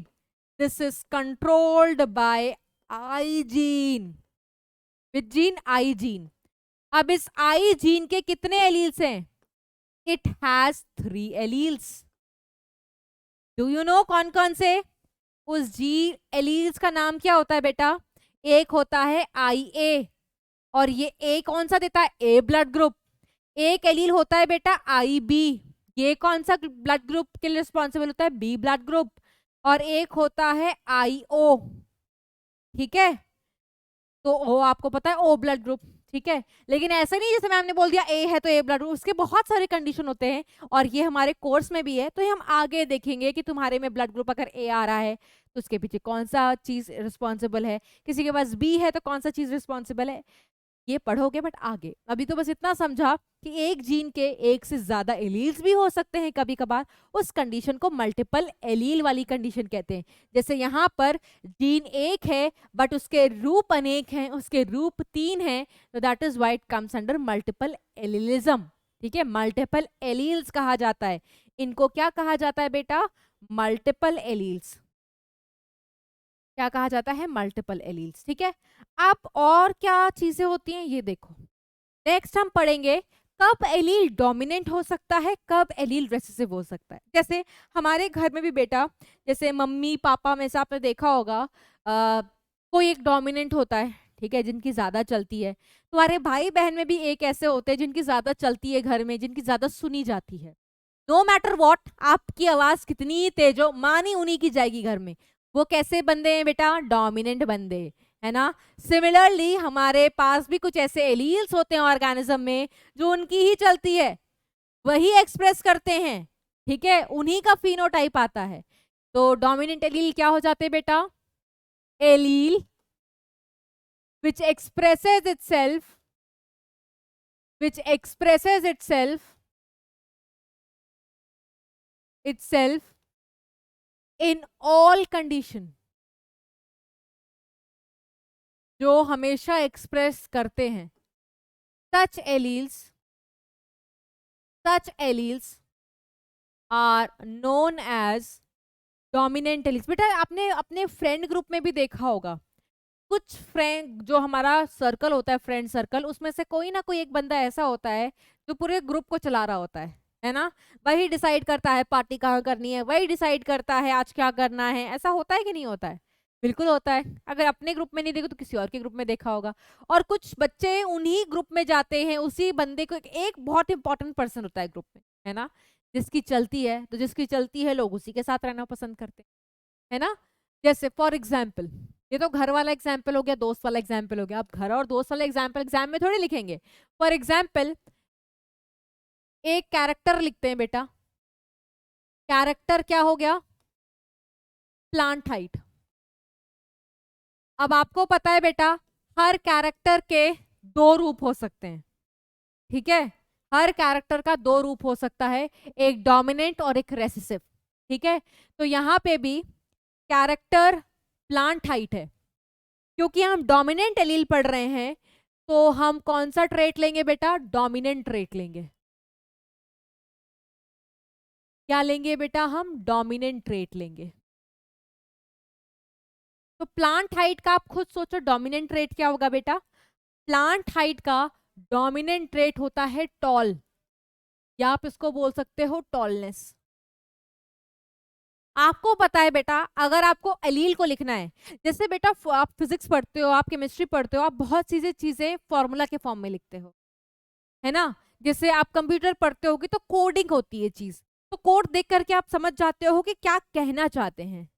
this is controlled by I gene. Which gene, I gene. अब इस आई जीन के कितने एलील्स हैं, it has 3 alleles. Do you know कौन कौन से, उस जी एलील्स का नाम क्या होता है बेटा, एक होता है आई ए, और ये ए कौन सा देता है, ए ब्लड ग्रुप। एक एलील होता है बेटा आई बी, ये कौन सा ब्लड ग्रुप के लिए रिस्पॉन्सिबल होता है, बी ब्लड ग्रुप। और एक होता है आई ओ, ठीक है, तो ओ आपको पता है ओ ब्लड ग्रुप। ठीक है, लेकिन ऐसा नहीं जैसे मैम ने बोल दिया ए है तो ए ब्लड ग्रुप, उसके बहुत सारे कंडीशन होते हैं, और ये हमारे कोर्स में भी है, तो ये हम आगे देखेंगे कि तुम्हारे में ब्लड ग्रुप अगर ए आ रहा है तो उसके पीछे कौन सा चीज रिस्पॉन्सिबल है, किसी के पास बी है तो कौन सा चीज रिस्पॉन्सिबल है, ये पढ़ोगे बट आगे। अभी तो बस इतना समझा कि एक जीन के एक से ज्यादा एलील्स भी हो सकते हैं कभी कभार, उस कंडीशन को मल्टीपल एलील वाली कंडीशन कहते हैं। जैसे यहाँ पर जीन एक है बट उसके रूप अनेक हैं, उसके रूप 3 हैं, तो that is why it comes under multiple एलीलिज्म। ठीक है, मल्टीपल एलील्स कहा जाता है इनको, क्या कहा जाता है बेटा, मल्टीपल एलील्स, क्या कहा जाता है, मल्टीपल एलील्स। ठीक है, अब और क्या चीजें होती हैं ये देखो, नेक्स्ट हम पढ़ेंगे कब एलील डोमिनेंट हो सकता है, कब एलील रेसेसिव हो सकता है। जैसे हमारे घर में भी बेटा, जैसे मम्मी पापा में से आपने देखा होगा कोई एक डोमिनेंट होता है, ठीक है, जिनकी ज्यादा चलती है। तुम्हारे भाई बहन में भी एक ऐसे होते हैं जिनकी ज्यादा चलती है घर में, जिनकी ज्यादा सुनी जाती है। नो मैटर वॉट, आपकी आवाज कितनी तेज हो, मानी उन्हीं की जाएगी घर में। वो कैसे बंदे हैं बेटा, डोमिनेंट बंदे, है ना। सिमिलरली हमारे पास भी कुछ ऐसे एलील्स होते हैं ऑर्गेनिज्म में जो उनकी ही चलती है, वही एक्सप्रेस करते हैं। ठीक है, उन्हीं का फिनोटाइप आता है। तो डोमिनेंट एलील क्या हो जाते हैं बेटा, allele which expresses itself, which expresses itself in all condition, जो हमेशा एक्सप्रेस करते हैं such alleles are known as dominant alleles. बेटा आपने अपने फ्रेंड ग्रुप में भी देखा होगा, कुछ फ्रेंड जो हमारा सर्कल होता है, फ्रेंड सर्कल, उसमें से कोई ना कोई एक बंदा ऐसा होता है जो पूरे ग्रुप को चला रहा होता है ना? वही डिसाइड करता है पार्टी कहाँ करनी है, वही डिसाइड करता है आज क्या करना है। ऐसा होता है कि नहीं होता है? बिल्कुल होता है। अगर अपने ग्रुप में नहीं देखो तो किसी और के ग्रुप में देखा होगा। और कुछ बच्चे उन्हीं ग्रुप में जाते हैं, उसी बंदे को, एक बहुत इंपॉर्टेंट पर्सन होता है ग्रुप में, है ना, जिसकी चलती है, तो जिसकी चलती है लोग उसी के साथ रहना पसंद करते हैं, है ना? जैसे फॉर एग्जाम्पल, ये तो घर वाला एग्जाम्पल हो गया, दोस्त वाला एग्जाम्पल हो गया। अब घर और दोस्त वाला एग्जाम्पल एग्जाम में थोड़ी लिखेंगे। फॉर एग्जाम्पल एक कैरेक्टर लिखते हैं बेटा। कैरेक्टर क्या हो गया? Plant height. अब आपको पता है बेटा, हर कैरेक्टर के दो रूप हो सकते हैं, ठीक है? हर कैरेक्टर का दो रूप हो सकता है, एक डोमिनेंट और एक रेसेसिव, ठीक है? तो यहाँ पे भी कैरेक्टर प्लांट हाइट है। क्योंकि हम डोमिनेंट एलील पढ़ रहे हैं तो हम कौन सा ट्रेट लेंगे बेटा? डोमिनेंट ट्रेट लेंगे। क्या लेंगे बेटा? हम डोमिनेंट ट्रेट लेंगे। तो प्लांट हाइट का आप खुद सोचो, डोमिनेंट ट्रेट क्या होगा बेटा? प्लांट हाइट का डोमिनेंट ट्रेट होता है टॉल, या आप इसको बोल सकते हो टॉलनेस। आपको पता है बेटा, अगर आपको एलील को लिखना है, जैसे बेटा आप फिजिक्स पढ़ते हो, आप केमिस्ट्री पढ़ते हो, आप बहुत सी चीजें फॉर्मूला के फॉर्म में लिखते हो, है ना? जैसे आप कंप्यूटर पढ़ते होगे तो कोडिंग होती है चीज, तो कोड देख करके आप समझ जाते हो कि क्या कहना चाहते हैं,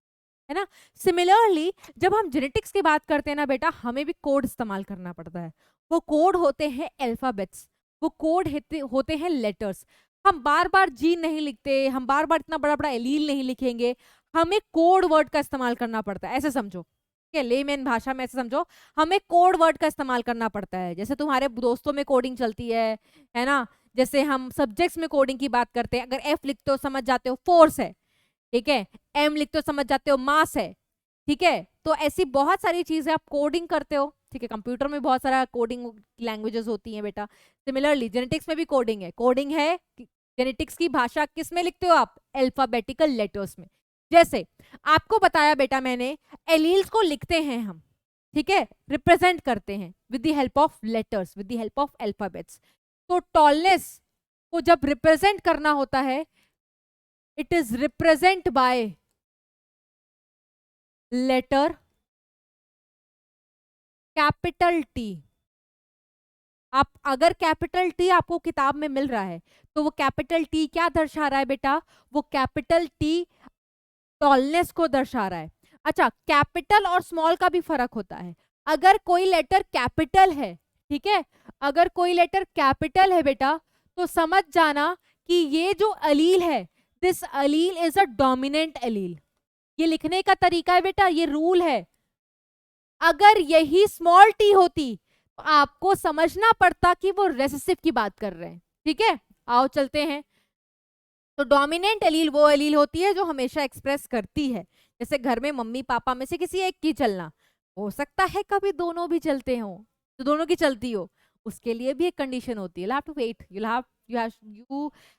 है ना? सिमिलरली जब हम जेनेटिक्स की बात करते हैं ना बेटा, हमें भी कोड इस्तेमाल करना पड़ता है। वो कोड होते हैं अल्फाबेट्स, वो कोड होते हैं लेटर्स। हम बार बार जी नहीं लिखते, हम बार बार इतना बड़ा बड़ा एलील नहीं लिखेंगे, हमें कोड वर्ड का इस्तेमाल करना पड़ता है। ऐसे समझो, ठीक है, लेमैन भाषा में ऐसे समझो, हमें कोड वर्ड का इस्तेमाल करना पड़ता है। जैसे तुम्हारे दोस्तों में कोडिंग चलती है ना? जैसे हम सब्जेक्ट्स में कोडिंग की बात करते हैं, अगर एफ लिखते हो समझ जाते हो फोर्स है, ठीक है, एम लिखते हो समझ जाते हो मास है, ठीक है? तो ऐसी बहुत सारी चीजें आप कोडिंग करते हो, ठीक है? कंप्यूटर में बहुत सारा कोडिंग लैंग्वेजेस होती हैं बेटा। सिमिलरली जेनेटिक्स में भी कोडिंग है। जेनेटिक्स की भाषा किस में लिखते हो आप? अल्फाबेटिकल लेटर्स में। जैसे आपको बताया बेटा मैंने, एलील्स को लिखते हैं हम, ठीक है, रिप्रेजेंट करते हैं with the help of letters, with the help of alphabets. तो टॉलनेस को जब रिप्रेजेंट करना होता है, it is represent by letter capital T. आप अगर कैपिटल टी आपको किताब में मिल रहा है तो वो कैपिटल टी क्या दर्शा रहा है बेटा? वो कैपिटल टी टॉलनेस को दर्शा रहा है। अच्छा, कैपिटल और स्मॉल का भी फर्क होता है। अगर कोई लेटर कैपिटल है, ठीक है, अगर कोई लेटर कैपिटल है बेटा, तो समझ जाना कि ये जो अलील है, this Aleel is a dominant अलील। ये लिखने का तरीका है बेटा, ये रूल है। अगर यही स्मॉल टी होती तो आपको समझना पड़ता कि वो रेसेसिव की बात कर रहे हैं, ठीक है? आओ चलते हैं। तो डोमिनेंट एलील वो एलील होती है जो हमेशा एक्सप्रेस करती है। जैसे घर में मम्मी पापा में से किसी एक की चलना, हो सकता है कभी दोनों भी चलते हो, तो दोनों की चलती हो, उसके लिए भी एक कंडीशन होती है। You have to wait, you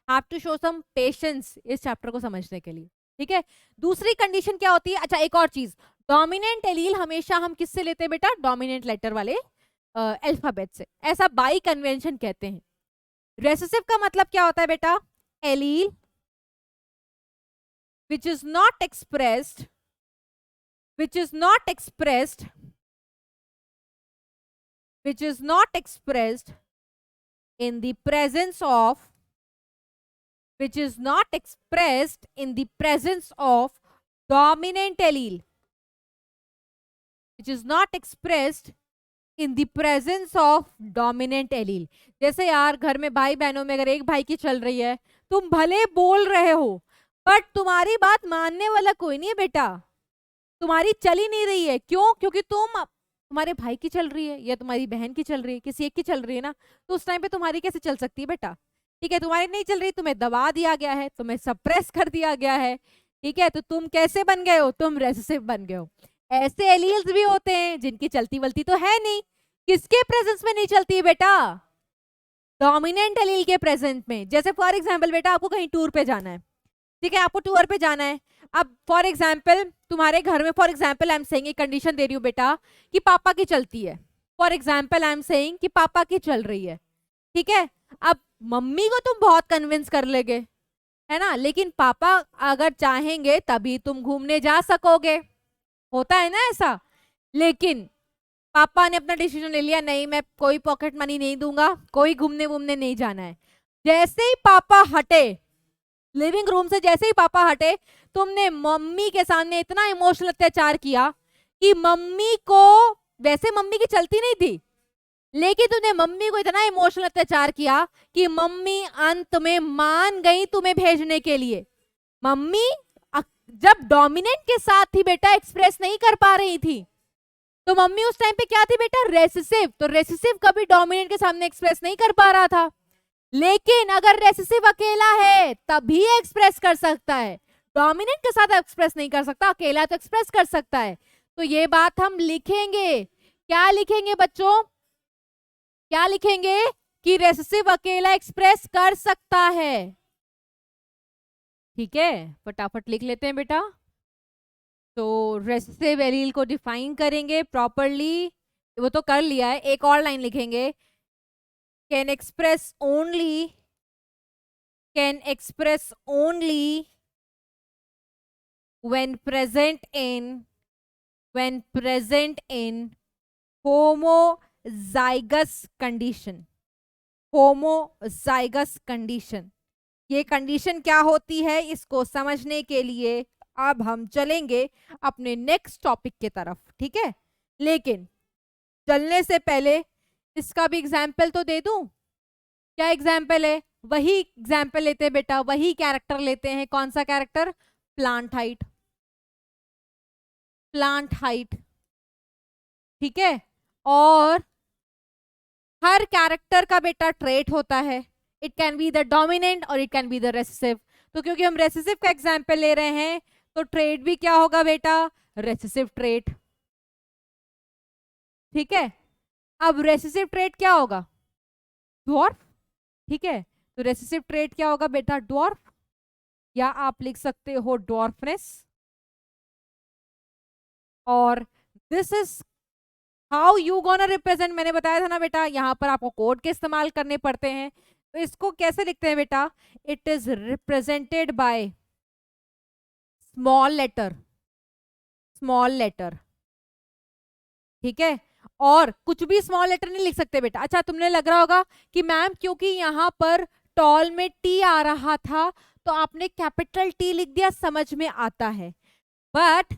have to show some patience इस चैप्टर को समझने के लिए, ठीक है? दूसरी कंडीशन क्या होती है? अच्छा, एक और चीज, डोमिनेंट एलील हमेशा हम किससे लेते हैं बेटा? डोमिनेंट लेटर वाले अल्फाबेट से। ऐसा बाई कन्वेंशन कहते हैं। रेसेसिव का मतलब क्या होता है बेटा? Allele which is not expressed which is not expressed in the presence of which is not expressed in the presence of dominant allele, which is not expressed in the presence of dominant allele। जैसे यार घर में भाई बहनों में अगर एक भाई की चल रही है, तुम भले बोल रहे हो बट तुम्हारी बात मानने वाला कोई नहीं है बेटा, तुम्हारी चल ही नहीं रही है। क्यों? क्योंकि तुम्हारे भाई की चल रही है या तुम्हारी बहन की चल रही है, किसी एक की चल रही है ना, तो उस टाइम पे तुम्हारी कैसे चल सकती है बेटा? ठीक है, तुम्हारी नहीं चल रही, तुम्हें दबा दिया गया है, तुम्हें सप्रेस कर दिया गया है, ठीक है, तो तुम कैसे बन गए हो? तुम रेसेसिव बन गए हो। ऐसे एलील्स भी होते हैं जिनकी चलती वलती तो है नहीं, किसके प्रेजेंस में नहीं चलती है बेटा? डोमिनेंट एलील के प्रेजेंट में, जैसे फॉर एग्जांपल बेटा आपको कहीं टूर पे जाना है, ठीक है, आपको टूर पे जाना है। अब फॉर एग्जांपल तुम्हारे घर में, for example I am saying, एक कंडीशन दे रही हूँ बेटा कि पापा की चलती है, for example I am saying कि पापा की चल रही है, ठीक है। अब मम्मी को तुम बहुत कन्विंस कर लेगे, है ना, लेकिन पापा अगर चाहेंगे तभी तुम घूमने जा सकोगे, होता है ना ऐसा। लेकिन पापा ने अपना डिसीजन ले लिया, नहीं मैं कोई पॉकेट मनी नहीं दूंगा, कोई घूमने वूमने नहीं जाना है। जैसे ही पापा हटे लिविंग रूम से, जैसे ही पापा हटे, तुमने मम्मी के सामने इतना इमोशनल अत्याचार किया कि मम्मी को, वैसे मम्मी की चलती नहीं थी, लेकिन तुमने मम्मी को इतना इमोशनल अत्याचार किया कि मम्मी अंत में मान गई तुम्हें भेजने के लिए। मम्मी जब डोमिनेंट के साथ थी बेटा, एक्सप्रेस नहीं कर पा रही थी, तो मम्मी उस टाइम पे क्या थी बेटा, रेसेसिव। तो रेसेसिव कभी डोमिनेंट के सामने एक्सप्रेस नहीं कर पा रहा था, लेकिन अगर रेसेसिव अकेला है तभी एक्सप्रेस कर सकता है, डोमिनेंट के साथ एक्सप्रेस नहीं कर सकता, अकेला तो एक्सप्रेस कर सकता है। तो ये बात हम लिखेंगे, क्या लिखेंगे बच्चों, क्या लिखेंगे कि रेसेसिव अकेला एक्सप्रेस कर सकता है, ठीक है, फटाफट लिख लेते हैं बेटा। तो रेसेसिव एलील को डिफाइन करेंगे प्रॉपरली, वो तो कर लिया है, एक और लाइन लिखेंगे, can express only when present in homozygous condition। ये कंडीशन क्या होती है, इसको समझने के लिए अब हम चलेंगे अपने नेक्स्ट टॉपिक के तरफ, ठीक है। लेकिन चलने से पहले इसका भी एग्जाम्पल तो दे दूं। क्या एग्जाम्पल है, वही एग्जाम्पल लेते हैं बेटा, वही कैरेक्टर लेते हैं। कौन सा कैरेक्टर, प्लांट हाइट, ठीक है। और हर कैरेक्टर का बेटा ट्रेट होता है, it can be the dominant और it can be the recessive. तो क्योंकि हम रेसेसिव का एग्जाम्पल ले रहे हैं, तो ट्रेट भी क्या होगा बेटा, रेसेसिव ट्रेट, ठीक है। अब रेसेसिव ट्रेट क्या होगा, ड्वार्फ, ठीक है। तो रेसेसिव ट्रेट क्या होगा बेटा, ड्वार्फ, या आप लिख सकते हो ड्वार्फनेस। और this is how you gonna represent, मैंने बताया था ना बेटा, यहां पर आपको कोड के इस्तेमाल करने पड़ते हैं। तो इसको कैसे लिखते हैं बेटा, it is represented by small letter, ठीक है। और कुछ भी स्मॉल लेटर नहीं लिख सकते बेटा। अच्छा, तुमने लग रहा होगा कि मैम क्योंकि यहाँ पर टॉल में टी आ रहा था तो आपने कैपिटल टी लिख दिया, समझ में आता है, बट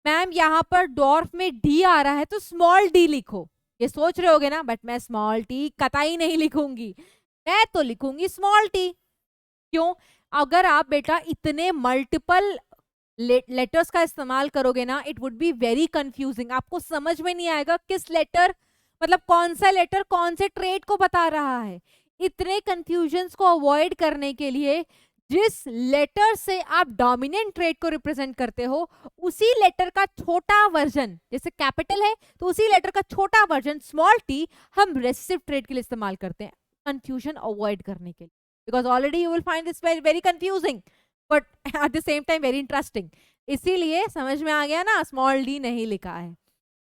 मैम यहाँ पर डॉर्फ में डी आ रहा है तो स्मॉल डी लिखो, ये सोच रहे होगे ना, बट मैं स्मॉल टी कतई नहीं लिखूंगी, मैं तो लिखूंगी स्मॉल टी। क्यों, अगर आप बेटा इतने मल्टीपल लेटर्स का इस्तेमाल करोगे ना, it would be very confusing, आपको समझ में नहीं आएगा किस लेटर, मतलब कौन सा लेटर कौन से ट्रेड को बता रहा है। इतने कंफ्यूजन्स को अवॉइड करने के लिए जिस लेटर से आप डोमिनेंट ट्रेड को रिप्रेजेंट करते हो, उसी लेटर का छोटा वर्जन, जैसे कैपिटल है तो उसी लेटर का छोटा वर्जन स्मॉल टी हम रेसेसिव ट्रेड के लिए इस्तेमाल करते हैं, कंफ्यूजन अवॉइड करने के लिए। Because already you will find this very very confusing but at the same time very interesting, इसीलिए समझ में आ गया ना, स्मॉल डी नहीं लिखा है।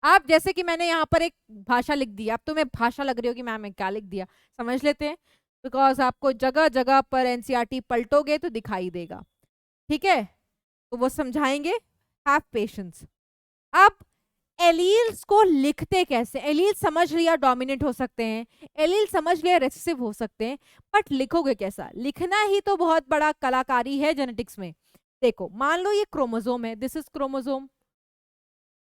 आप जैसे कि मैंने यहाँ पर एक भाषा लिख दी, अब तुम्हें भाषा लग रही हो कि मैम क्या लिख दिया, समझ लेते हैं, बिकॉज आपको जगह जगह पर एनसीईआरटी पलटोगे तो दिखाई देगा, ठीक है। तो वो समझाएंगे, हैव पेशेंस। अब एलील्स को लिखते कैसे, एलील समझ लिया डोमिनेंट हो सकते हैं, एलील समझ लिया रेसेसिव हो सकते हैं, बट लिखोगे कैसा, लिखना ही तो बहुत बड़ा कलाकारी है जेनेटिक्स में। देखो मान लो ये क्रोमोसोम है, दिस इज क्रोमोसोम,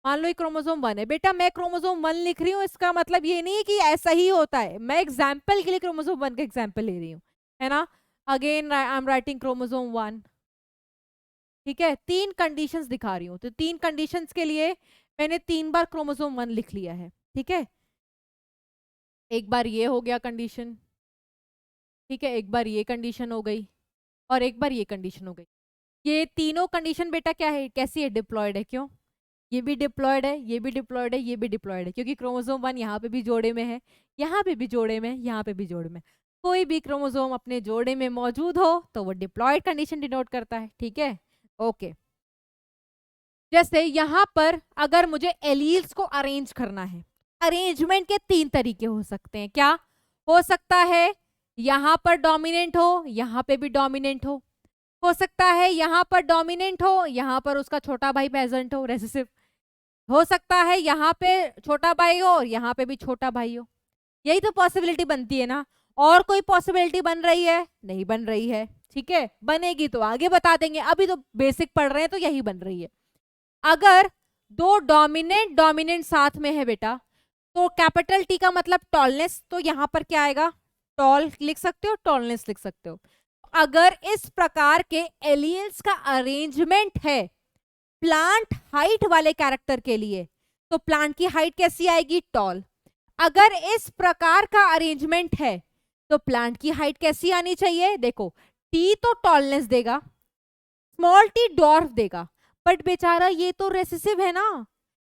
मान लो ये क्रोमोसोम 1 है बेटा, मैं क्रोमोसोम 1 लिख रही हूँ, इसका मतलब ये नहीं है कि ऐसा ही होता है, मैं एग्जाम्पल के लिए क्रोमोसोम 1 का एग्जाम्पल ले रही हूँ, है ना। Again I am writing chromosome 1, ठीक है। 3 कंडीशंस दिखा रही हूँ, तो 3 कंडीशंस के लिए मैंने 3 बार क्रोमोसोम 1 लिख लिया है, ठीक है। एक बार ये हो गया कंडीशन, ठीक है, एक बार ये कंडीशन हो गई और एक बार ये कंडीशन हो गई। ये तीनों कंडीशन बेटा क्या है, कैसी है, डिप्लॉयड है। क्यों, ये भी डिप्लॉयड है, ये भी डिप्लॉयड है, ये भी डिप्लॉयड है, क्योंकि क्रोमोसोम 1 यहाँ पे भी जोड़े में है, यहाँ पे भी जोड़े में, यहाँ पे भी जोड़े में। कोई भी क्रोमोसोम अपने जोड़े में मौजूद हो तो वो डिप्लॉयड कंडीशन डिनोट करता है, ठीक है। ओके, जैसे यहां पर अगर मुझे एलील्स को अरेंज करना है, अरेंजमेंट के 3 तरीके हो सकते हैं। क्या हो सकता है? यहां पर डोमिनेंट हो, यहां पे भी डोमिनेंट हो सकता है यहां पर डोमिनेंट हो, यहां पर उसका छोटा भाई प्रेजेंट हो, रेसेसिव। हो सकता है यहाँ पे छोटा भाई हो और यहाँ पे भी छोटा भाई हो। यही तो पॉसिबिलिटी बनती है ना। और कोई पॉसिबिलिटी बन रही है? नहीं बन रही है, ठीक है। बनेगी तो आगे बता देंगे, अभी तो बेसिक पढ़ रहे हैं तो यही बन रही है। अगर दो डोमिनेंट डोमिनेंट साथ में है बेटा, तो कैपिटल टी का मतलब टॉलनेस, तो यहां पर क्या आएगा? टॉल लिख सकते हो, टॉलनेस लिख सकते हो। अगर इस प्रकार के एलियंस का अरेंजमेंट है प्लांट हाइट वाले कैरेक्टर के लिए, तो प्लांट की हाइट कैसी आएगी? टॉल। अगर इस प्रकार का अरेंजमेंट है तो प्लांट की हाइट कैसी आनी चाहिए? देखो, टी तो टॉलनेस देगा, स्मॉल टी डॉर्फ देगा, बट बेचारा ये तो रेसेसिव है ना,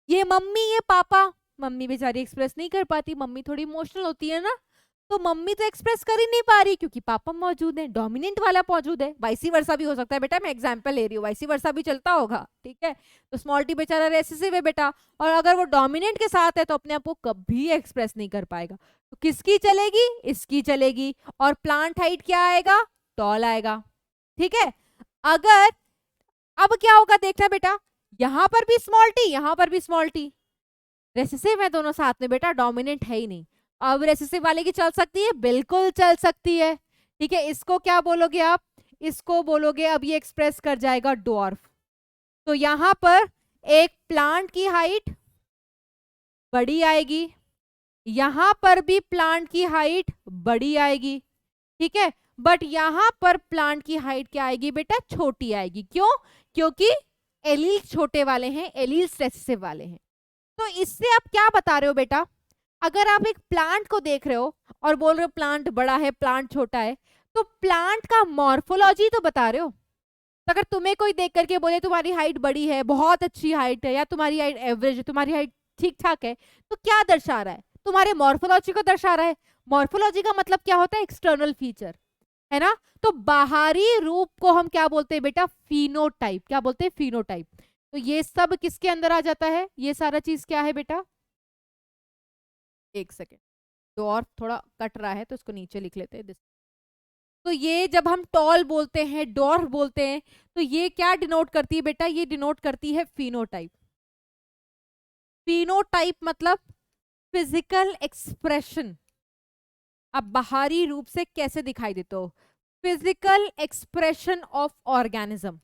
ये मम्मी ये पापा। मम्मी बेचारी एक्सप्रेस नहीं कर पाती, मम्मी थोड़ी इमोशनल होती है ना, तो मम्मी तो एक्सप्रेस कर ही नहीं पा रही क्योंकि पापा मौजूद है, डोमिनेंट वाला मौजूद है। वाइसी वर्सा भी हो सकता है बेटा, मैं एग्जांपल ले रही हूँ, वाइसी वर्सा भी चलता होगा, ठीक है। तो स्मॉल टी बेचारा रेसेसिव है बेटा, और अगर वो डोमिनेंट के साथ है तो अपने आप को कभी एक्सप्रेस नहीं कर पाएगा। तो किसकी चलेगी? इसकी चलेगी। और प्लांट हाइट क्या आएगा? टॉल आएगा, ठीक है। अगर अब क्या होगा देखना बेटा, यहां पर भी स्मॉल टी, यहां पर भी स्मॉल टी, रेसेसिव है दोनों साथ में बेटा, डोमिनेंट है ही नहीं। अब रेसेसिव वाले की चल सकती है? बिल्कुल चल सकती है, ठीक है। इसको क्या बोलोगे आप? इसको बोलोगे, अब ये एक्सप्रेस कर जाएगा डॉर्फ। तो यहां पर एक प्लांट की हाइट बड़ी आएगी, यहां पर भी प्लांट की हाइट बड़ी आएगी, ठीक है। बट यहां पर प्लांट की हाइट क्या आएगी बेटा? छोटी आएगी। क्यों? क्योंकि एलील्स छोटे वाले हैं, एलील्स रेसेसिव वाले हैं। तो इससे आप क्या बता रहे हो बेटा? अगर आप एक प्लांट को देख रहे हो और बोल रहे हो प्लांट बड़ा है, प्लांट छोटा है, तो प्लांट का मॉर्फोलॉजी तो बता रहे हो। तो अगर तुम्हें कोई देख करके बोले तुम्हारी हाइट बड़ी है, बहुत अच्छी हाइट है, या तुम्हारी हाइट एवरेज है, तुम्हारी हाइट ठीक ठाक है, तो क्या दर्शा रहा है? तुम्हारे मॉर्फोलॉजी को दर्शा रहा है। मॉर्फोलॉजी का मतलब क्या होता है? एक्सटर्नल फीचर, है ना। तो बाहरी रूप को हम क्या बोलते हैं बेटा? फिनोटाइप। क्या बोलते हैं? फिनोटाइप। तो ये सब किसके अंदर आ जाता है? ये सारा चीज क्या है बेटा? एक सेकेंड, तो और थोड़ा कट रहा है तो इसको नीचे लिख लेते हैं। तो ये जब हम टॉल बोलते हैं, डॉर्फ बोलते हैं, तो ये क्या डिनोट करती है बेटा? ये डिनोट करती है फिनोटाइप। फिनोटाइप मतलब फिजिकल एक्सप्रेशन। अब बाहरी रूप से कैसे दिखाई देते हो? Physical expression of organism.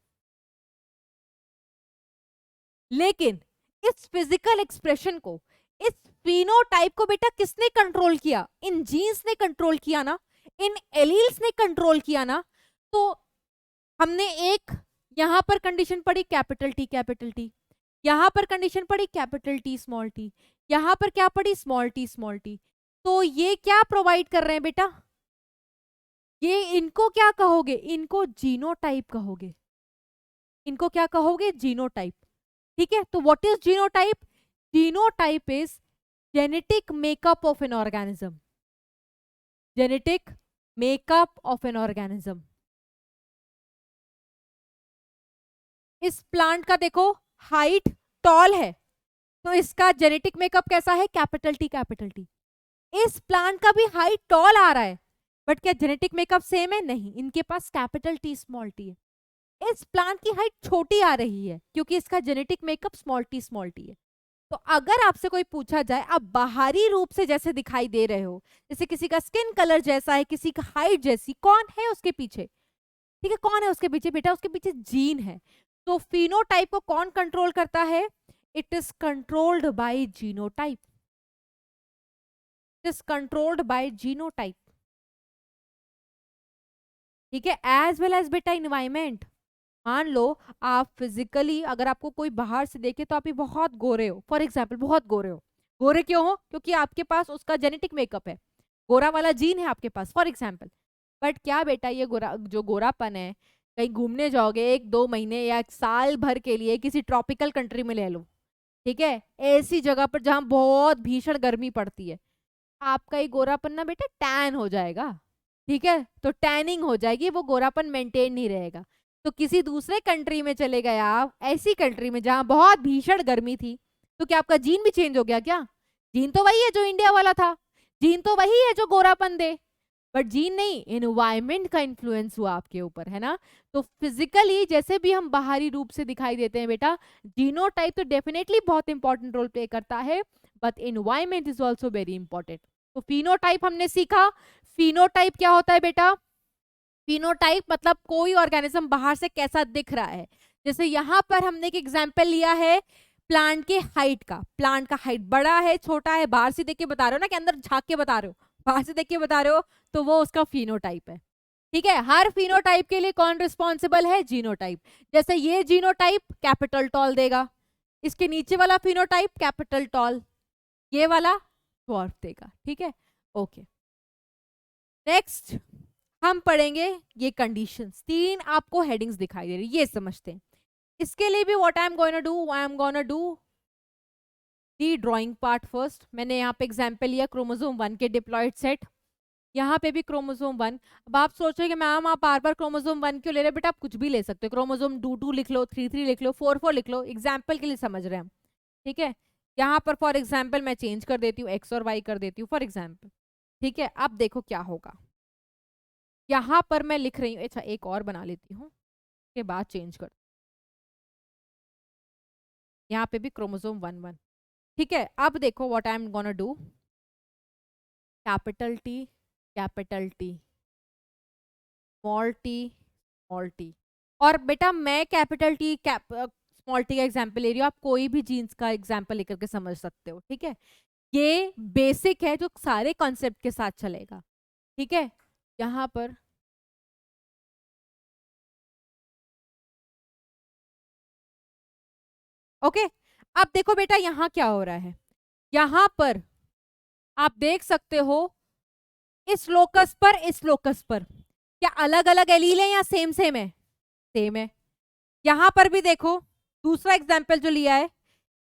लेकिन इस फिजिकल एक्सप्रेशन को, इस फिनोटाइप को बेटा किसने कंट्रोल किया? इन जीन्स ने कंट्रोल किया ना, इन एलील्स ने कंट्रोल किया ना। तो हमने एक यहां पर कंडीशन पढ़ी कैपिटल टी कैपिटल टी, यहां पर कंडीशन पढ़ी कैपिटल टी स्मॉल टी, यहां पर क्या पढ़ी? Small T small T. तो ये क्या प्रोवाइड कर रहे हैं बेटा? ये इनको क्या कहोगे? इनको जीनोटाइप कहोगे। इनको क्या कहोगे? जीनोटाइप, ठीक है। तो what is genotype? Genotype is genetic makeup of an organism. Genetic makeup of an organism. इस प्लांट का देखो हाइट टॉल है, तो इसका जेनेटिक मेकअप कैसा है? Capital T capital T. इस प्लांट का भी हाइट टॉल आ रहा है, बट क्या जेनेटिक मेकअप सेम है? नहीं, इनके पास कैपिटल टी स्मॉल टी है। इस प्लांट की हाइट छोटी आ रही है क्योंकि इसका जेनेटिक मेकअप स्मॉल टी है। तो अगर आपसे कोई पूछा जाए, आप बाहरी रूप से जैसे दिखाई दे रहे हो, जैसे किसी का स्किन कलर जैसा है, किसी का हाइट जैसी, कौन है उसके पीछे? ठीक है, कौन है उसके पीछे बेटा? उसके पीछे जीन है। तो फिनोटाइप को कौन कंट्रोल करता है? It is controlled by genotype. It is controlled by genotype, ठीक है। एज वेल एज बेटा इन्वायरमेंट। मान लो आप फिजिकली अगर आपको कोई बाहर से देखे तो आप ये बहुत गोरे हो, फॉर एग्जाम्पल बहुत गोरे हो। गोरे क्यों हो? क्योंकि आपके पास उसका जेनेटिक मेकअप है, गोरा वाला जीन है आपके पास, फॉर एग्जाम्पल। बट क्या बेटा ये गोरा जो गोरापन है, कहीं घूमने जाओगे 1-2 महीने या 1 साल भर के लिए किसी ट्रॉपिकल कंट्री में ले लो, ठीक है, ऐसी जगह पर जहां बहुत भीषण गर्मी पड़ती है, आपका ये गोरापन ना बेटा टैन हो जाएगा। ठीक है, तो टैनिंग हो जाएगी, वो गोरापन मेंटेन नहीं रहेगा। तो किसी दूसरे कंट्री में चले गए आप, ऐसी कंट्री में जहां बहुत भीषण गर्मी थी, तो क्या आपका जीन भी चेंज हो गया क्या? जीन तो वही है जो इंडिया वाला था, जीन तो वही है जो गोरापन दे, बट जीन नहीं, एनवायरमेंट का इन्फ्लुएंस हुआ आपके ऊपर, है ना। तो फिजिकली जैसे भी हम बाहरी रूप से दिखाई देते हैं बेटा, जीनोटाइप तो डेफिनेटली बहुत इंपॉर्टेंट रोल प्ले करता है, but environment is also very important. तो फिनोटाइप हमने सीखा। फिनोटाइप क्या होता है बेटा? फिनोटाइप मतलब कोई ऑर्गेनिज्म बाहर से कैसा दिख रहा है। जैसे यहां पर हमने एक एग्जांपल लिया है प्लांट के हाइट का। प्लांट का हाइट बड़ा है, छोटा है, बाहर से देख के बता रहे हो ना, कि अंदर झांक के बता रहे हो, बाहर से देख के बता रहे हो, तो वो उसका फिनोटाइप है। ठीक है, हर फिनोटाइप के लिए कौन रिस्पॉन्सिबल है? जीनोटाइप। जैसे ये जीनोटाइप कैपिटल टॉल देगा, इसके नीचे वाला फिनोटाइप कैपिटल टॉल, ये वाला ड्वार्फ देगा। ठीक है, ओके। नेक्स्ट हम पढ़ेंगे ये कंडीशंस। 3 आपको हेडिंग्स दिखाई दे रही, ये समझते हैं। इसके लिए भी what I am gonna do, I am gonna do the drawing part first. मैंने यहाँ पे एग्जांपल लिया क्रोमोसोम 1 के डिप्लॉयड सेट, यहाँ पे भी क्रोमोसोम 1। अब आप सोचोगे मैम आप बार बार क्रोमोसोम 1 क्यों ले रहे हैं? बेटा आप कुछ भी ले सकते हो, क्रोमोसोम 2 लिख लो, 3 लिख लो, 4 लिख लो, एग्जाम्पल के लिए समझ रहे हैं हम। ठीक है, यहाँ पर फॉर एग्जाम्पल मैं चेंज कर देती हूँ, एक्स और वाई कर देती हूँ फॉर एग्जाम्पल। ठीक है, अब देखो क्या होगा। यहाँ पर मैं लिख रही हूँ, अच्छा एक और बना लेती हूँ, के बाद चेंज कर, यहाँ पे भी क्रोमोसोम 1 ठीक है। अब देखो what I am gonna do, capital T, capital T, small T, small T. और बेटा मैं कैपिटल टी स्मॉल टी का एग्जाम्पल ले रही हूँ, आप कोई भी जीन्स का एग्जाम्पल लेकर के समझ सकते हो। ठीक है, ये बेसिक है जो सारे कॉन्सेप्ट के साथ चलेगा। ठीक है, यहाँ पर ओके। अब देखो बेटा यहाँ क्या हो रहा है, यहाँ पर आप देख सकते हो इस लोकस पर, इस लोकस पर क्या अलग अलग एलील है या सेम सेम है? सेम है। यहां पर भी देखो, दूसरा एग्जाम्पल जो लिया है,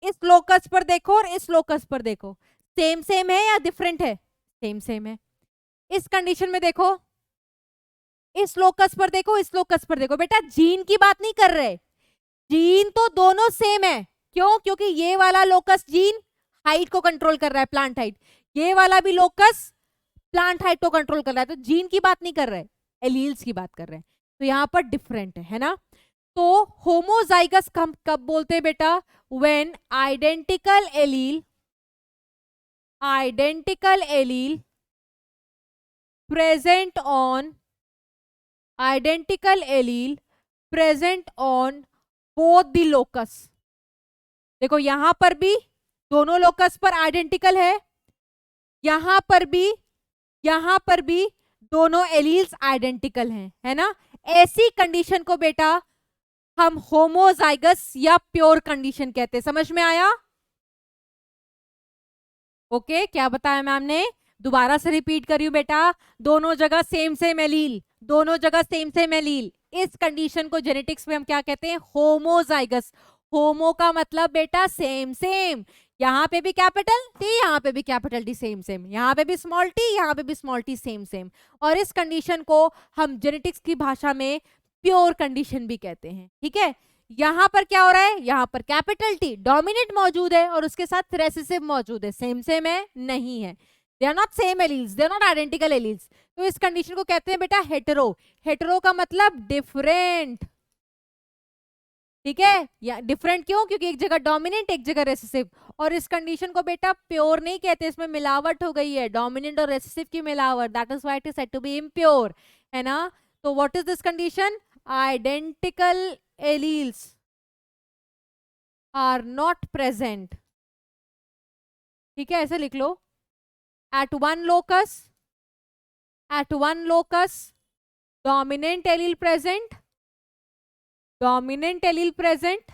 इस लोकस पर देखो और इस लोकस पर देखो, सेम सेम है या डिफरेंट है? सेम सेम है। इस कंडीशन में देखो, इस लोकस पर देखो, इस लोकस पर देखो, बेटा जीन की बात नहीं कर रहे, जीन तो दोनों सेम है। क्यों? क्योंकि ये वाला लोकस जीन हाइट को कंट्रोल कर रहा है, प्लांट हाइट, ये वाला भी लोकस प्लांट हाइट को कंट्रोल कर रहा है। तो जीन की बात नहीं कर रहे, एलील्स की बात कर रहे हैं, तो यहां पर डिफरेंट है ना। तो होमोजाइगस कब बोलते हैं बेटा? When identical allele present on both the locus. देखो यहां पर भी दोनों लोकस पर आइडेंटिकल है, यहां पर भी दोनों एलील्स आइडेंटिकल हैं, है ना। ऐसी कंडीशन को बेटा हम होमोजाइगस या प्योर कंडीशन कहते हैं। समझ में आया? ओके, क्या बताया मैम ने? दोबारा से रिपीट करी बेटा, दोनों जगह सेम सेम एलील, दोनों जगह सेम सेम एलील, इस कंडीशन को जेनेटिक्स में हम क्या कहते हैं? होमोजाइगस। होमो का मतलब बेटा सेम सेम, यहाँ पे भी कैपिटल टी, यहाँ पे भी कैपिटल टी, सेम सेम, यहाँ पे भी स्मॉल टी, यहाँ पे भी स्मॉल टी, सेम सेम। और इस कंडीशन को हम जेनेटिक्स की भाषा में प्योर कंडीशन भी कहते हैं। ठीक है, यहां पर क्या हो रहा है? यहां पर कैपिटल टी डोमिनेंट मौजूद है और उसके साथ रेसेसिव मौजूद है। सेम सेम है? नहीं है, they are not same alleles, they are not identical alleles. तो इस कंडीशन को कहते हैं बेटा हेटेरो। हेटेरो का मतलब डिफरेंट। ठीक है, या डिफरेंट क्यों? क्योंकि एक जगह डोमिनेंट, एक जगह रेसेसिव। और इस कंडीशन को बेटा प्योर नहीं कहते, इसमें मिलावट हो गई है, डोमिनेंट और रेसेसिव की मिलावट, that is why it is said to be impure, है ना। तो what is this condition? Identical alleles are not present. ठीक है, ऐसे लिख लो, at one locus dominant allele present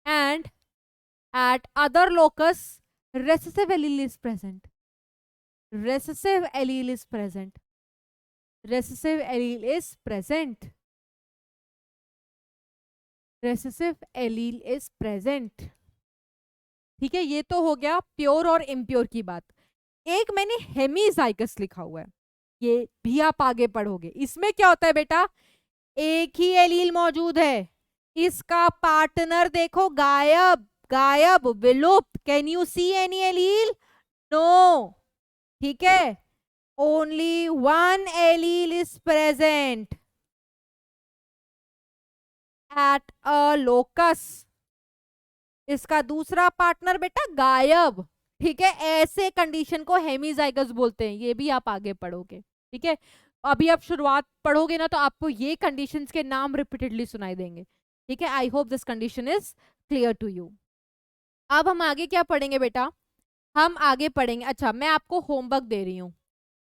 and at other locus recessive allele is present. recessive allele is present recessive allele is present recessive allele is present। ठीक है, ये तो हो गया प्योर और इम्प्योर की बात। एक मैंने हेमीजाइगस लिखा हुआ है, ये भी आप आगे पढ़ोगे। इसमें क्या होता है बेटा, एक ही एलील मौजूद है, इसका पार्टनर देखो गायब, गायब, विलुप्त। Can you see any allele? No. ठीक है, only one allele is present at a locus, इसका दूसरा पार्टनर बेटा गायब। ठीक है, ऐसे कंडीशन को हेमीजाइगस बोलते हैं, ये भी आप आगे पढ़ोगे। ठीक है, अभी आप शुरुआत पढ़ोगे ना तो आपको ये कंडीशंस के नाम रिपीटेडली सुनाई देंगे। ठीक है, I hope this condition is clear to you. अब हम आगे क्या पढ़ेंगे बेटा, हम आगे पढ़ेंगे, अच्छा मैं आपको होमवर्क दे रही हूँ।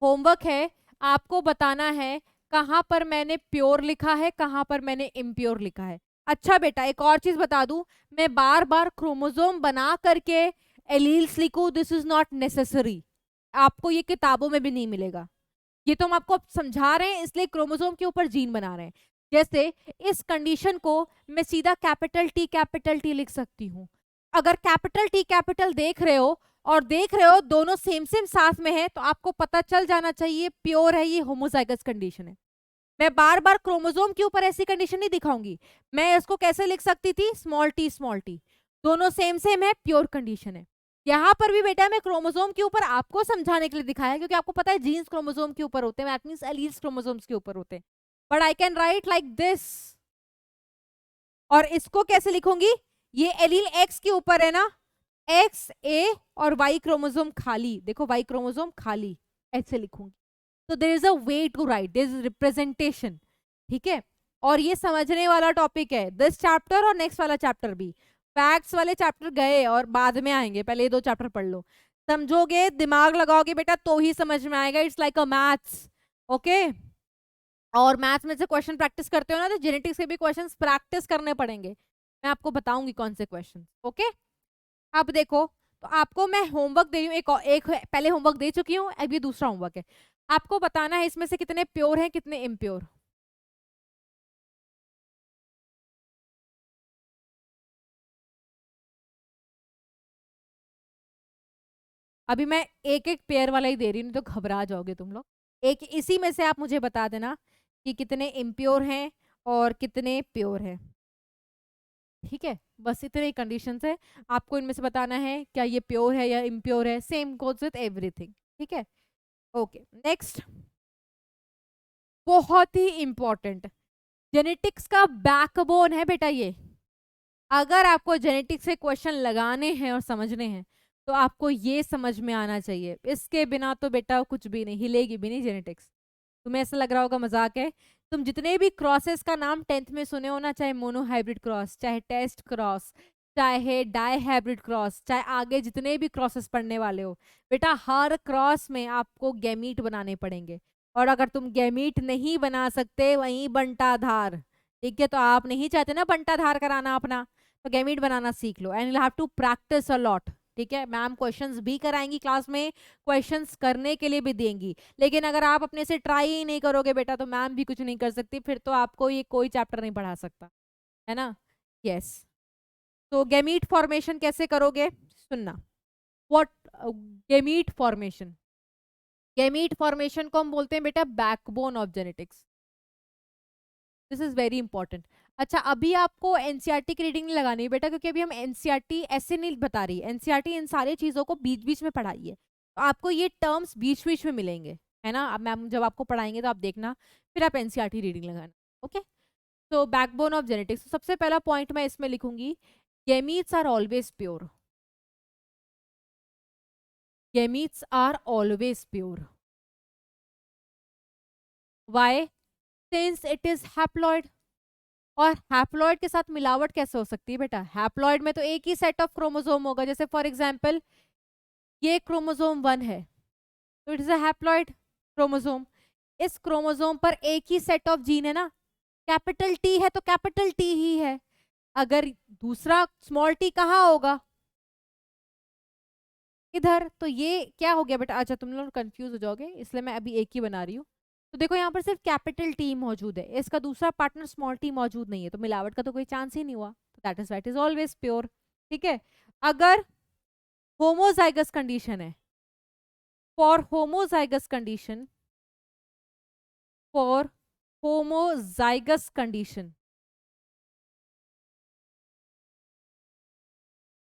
होमवर्क है, आपको बताना है कहां पर मैंने प्योर लिखा है, कहां पर मैंने इम्प्योर लिखा है। अच्छा बेटा, एक और चीज बता दूं, मैं बार बार क्रोमोसोम बना करके एलील्स लिखूं, दिस इज नॉट नेसेसरी। आपको ये किताबों में भी नहीं मिलेगा। ये तो हम आपको समझा रहे हैं, इसलिए क्रोमोसोम के ऊपर जीन बना रहे हैं। जैसे इस कंडीशन को मैं सीधा कैपिटल टी लिख सकती हूँ। अगर कैपिटल टी कैपिटल देख रहे हो और देख रहे हो दोनों सेम सेम साथ में है, तो आपको पता चल जाना चाहिए प्योर है, ये होमोजाइगस कंडीशन है। मैं बार बार क्रोमोसोम के ऊपर ऐसी कंडीशन नहीं दिखाऊंगी। मैं इसको कैसे लिख सकती थी, स्मॉल टी, दोनों सेम सेम है, प्योर कंडीशन है। यहाँ पर भी बेटा मैं क्रोमोसोम के ऊपर आपको समझाने के लिए दिखाया, क्योंकि आपको पता है जीन्स क्रोमोसोम के ऊपर होते हैं, दैट मींस एलील्स क्रोमोसोम्स के ऊपर होते हैं। But I can write like this, और इसको कैसे लिखूंगी, ये एलील एक्स के ऊपर है ना, एक्स ए और वाई क्रोमोसोम खाली, देखो वाई क्रोमोसोम खाली, ऐसे लिखूंगी। तो there is a way to write, there is representation. ठीक है, और ये समझने वाला टॉपिक है, दिस चैप्टर और नेक्स्ट वाला चैप्टर भी। फैक्ट्स वाले चैप्टर गए और बाद में आएंगे, पहले ये दो चैप्टर पढ़ लो। समझोगे, दिमाग लगाओगे बेटा तो ही समझ में आएगा। It's like a maths. Okay, और मैथ्स में से क्वेश्चन प्रैक्टिस करते हो ना, तो जेनेटिक्स के भी क्वेश्चंस प्रैक्टिस करने पड़ेंगे। मैं आपको बताऊंगी कौन से क्वेश्चन। ओके, अब देखो, तो आपको मैं होमवर्क दे रही हूँ, एक पहले होमवर्क दे चुकी हूँ, अब ये दूसरा होमवर्क है। आपको बताना है इसमें से कितने प्योर हैं, कितने इम्प्योर। अभी मैं एक एक पेयर वाला ही दे रही हूँ, नहीं तो घबरा जाओगे तुम लोग। एक इसी में से आप मुझे बता देना कि कितने इम्प्योर हैं और कितने प्योर हैं। ठीक है, बस इतने ही कंडीशंस है, आपको इनमें से बताना है क्या ये प्योर है या इम्प्योर है। Same goes with everything. ठीक है, ओके नेक्स्ट, बहुत ही इंपॉर्टेंट, जेनेटिक्स का बैकबोन है बेटा ये। अगर आपको जेनेटिक्स से क्वेश्चन लगाने हैं और समझने हैं, तो आपको ये समझ में आना चाहिए, इसके बिना तो बेटा कुछ भी नहीं, हिलेगी भी नहीं जेनेटिक्स। तुम्हें ऐसा लग रहा होगा मजाक है, तुम जितने भी क्रॉसेस का नाम 10th में सुने हो ना, चाहे मोनो हाइब्रिड क्रॉस, चाहे टेस्ट क्रॉस, चाहे डाई हाइब्रिड क्रॉस, चाहे आगे जितने भी क्रॉसेस पढ़ने वाले हो, बेटा हर क्रॉस में आपको गैमीट बनाने पड़ेंगे। और अगर तुम गैमीट नहीं बना सकते, वहीं बंटाधार। ठीक है, तो आप नहीं चाहते ना बंटाधार कराना अपना, तो गैमीट बनाना सीख लो, and you have to practice a lot. ठीक है, मैम क्वेश्चंस भी कराएंगी क्लास में, क्वेश्चंस करने के लिए भी देंगी, लेकिन अगर आप अपने से ट्राई ही नहीं करोगे बेटा, तो मैम भी कुछ नहीं कर सकती, फिर तो आपको ये कोई चैप्टर नहीं पढ़ा सकता है ना। यस, तो गैमीट फॉर्मेशन कैसे करोगे, सुनना। What gamete formation, gamete formation को हम बोलते हैं बेटा backbone of genetics. This is very important. अच्छा, अभी आपको एनसीईआरटी की रीडिंग नहीं लगानी है बेटा, क्योंकि अभी हम एनसीईआरटी ऐसे नहीं बता रही, एनसीईआरटी इन सारी चीजों को बीच बीच में पढ़ाई है, तो आपको ये टर्म्स बीच बीच में मिलेंगे, है ना। अब मैम जब आपको पढ़ाएंगे तो आप देखना, फिर आप एनसीईआरटी रीडिंग लगाना। ओके, तो बैकबोन ऑफ जेनेटिक्स, सबसे पहला पॉइंट मैं इसमें लिखूंगी, gametes are always pure. Gametes are always pure. Why? Since it is haploid. और हैप्लॉइड के साथ मिलावट कैसे हो सकती है बेटा, हैप्लॉइड में तो एक ही सेट ऑफ क्रोमोसोम होगा, जैसे फॉर एग्जांपल ये क्रोमोसोम 1 है, तो it is a haploid chromosome. इस क्रोमोसोम पर एक ही सेट ऑफ जीन है ना, कैपिटल टी है तो कैपिटल टी ही है। अगर दूसरा स्मॉल टी कहाँ होगा, इधर, तो ये क्या हो गया बेटा। अच्छा, तुम लोग कंफ्यूज हो जाओगे, इसलिए मैं अभी एक ही बना रही हूँ। तो देखो यहाँ पर सिर्फ कैपिटल टी मौजूद है, इसका दूसरा पार्टनर स्मॉल टी मौजूद नहीं है, तो मिलावट का तो कोई चांस ही नहीं हुआ, तो that is why it is always pure. ठीक है, अगर होमोजाइगस कंडीशन है, for homozygous condition, for homozygous condition,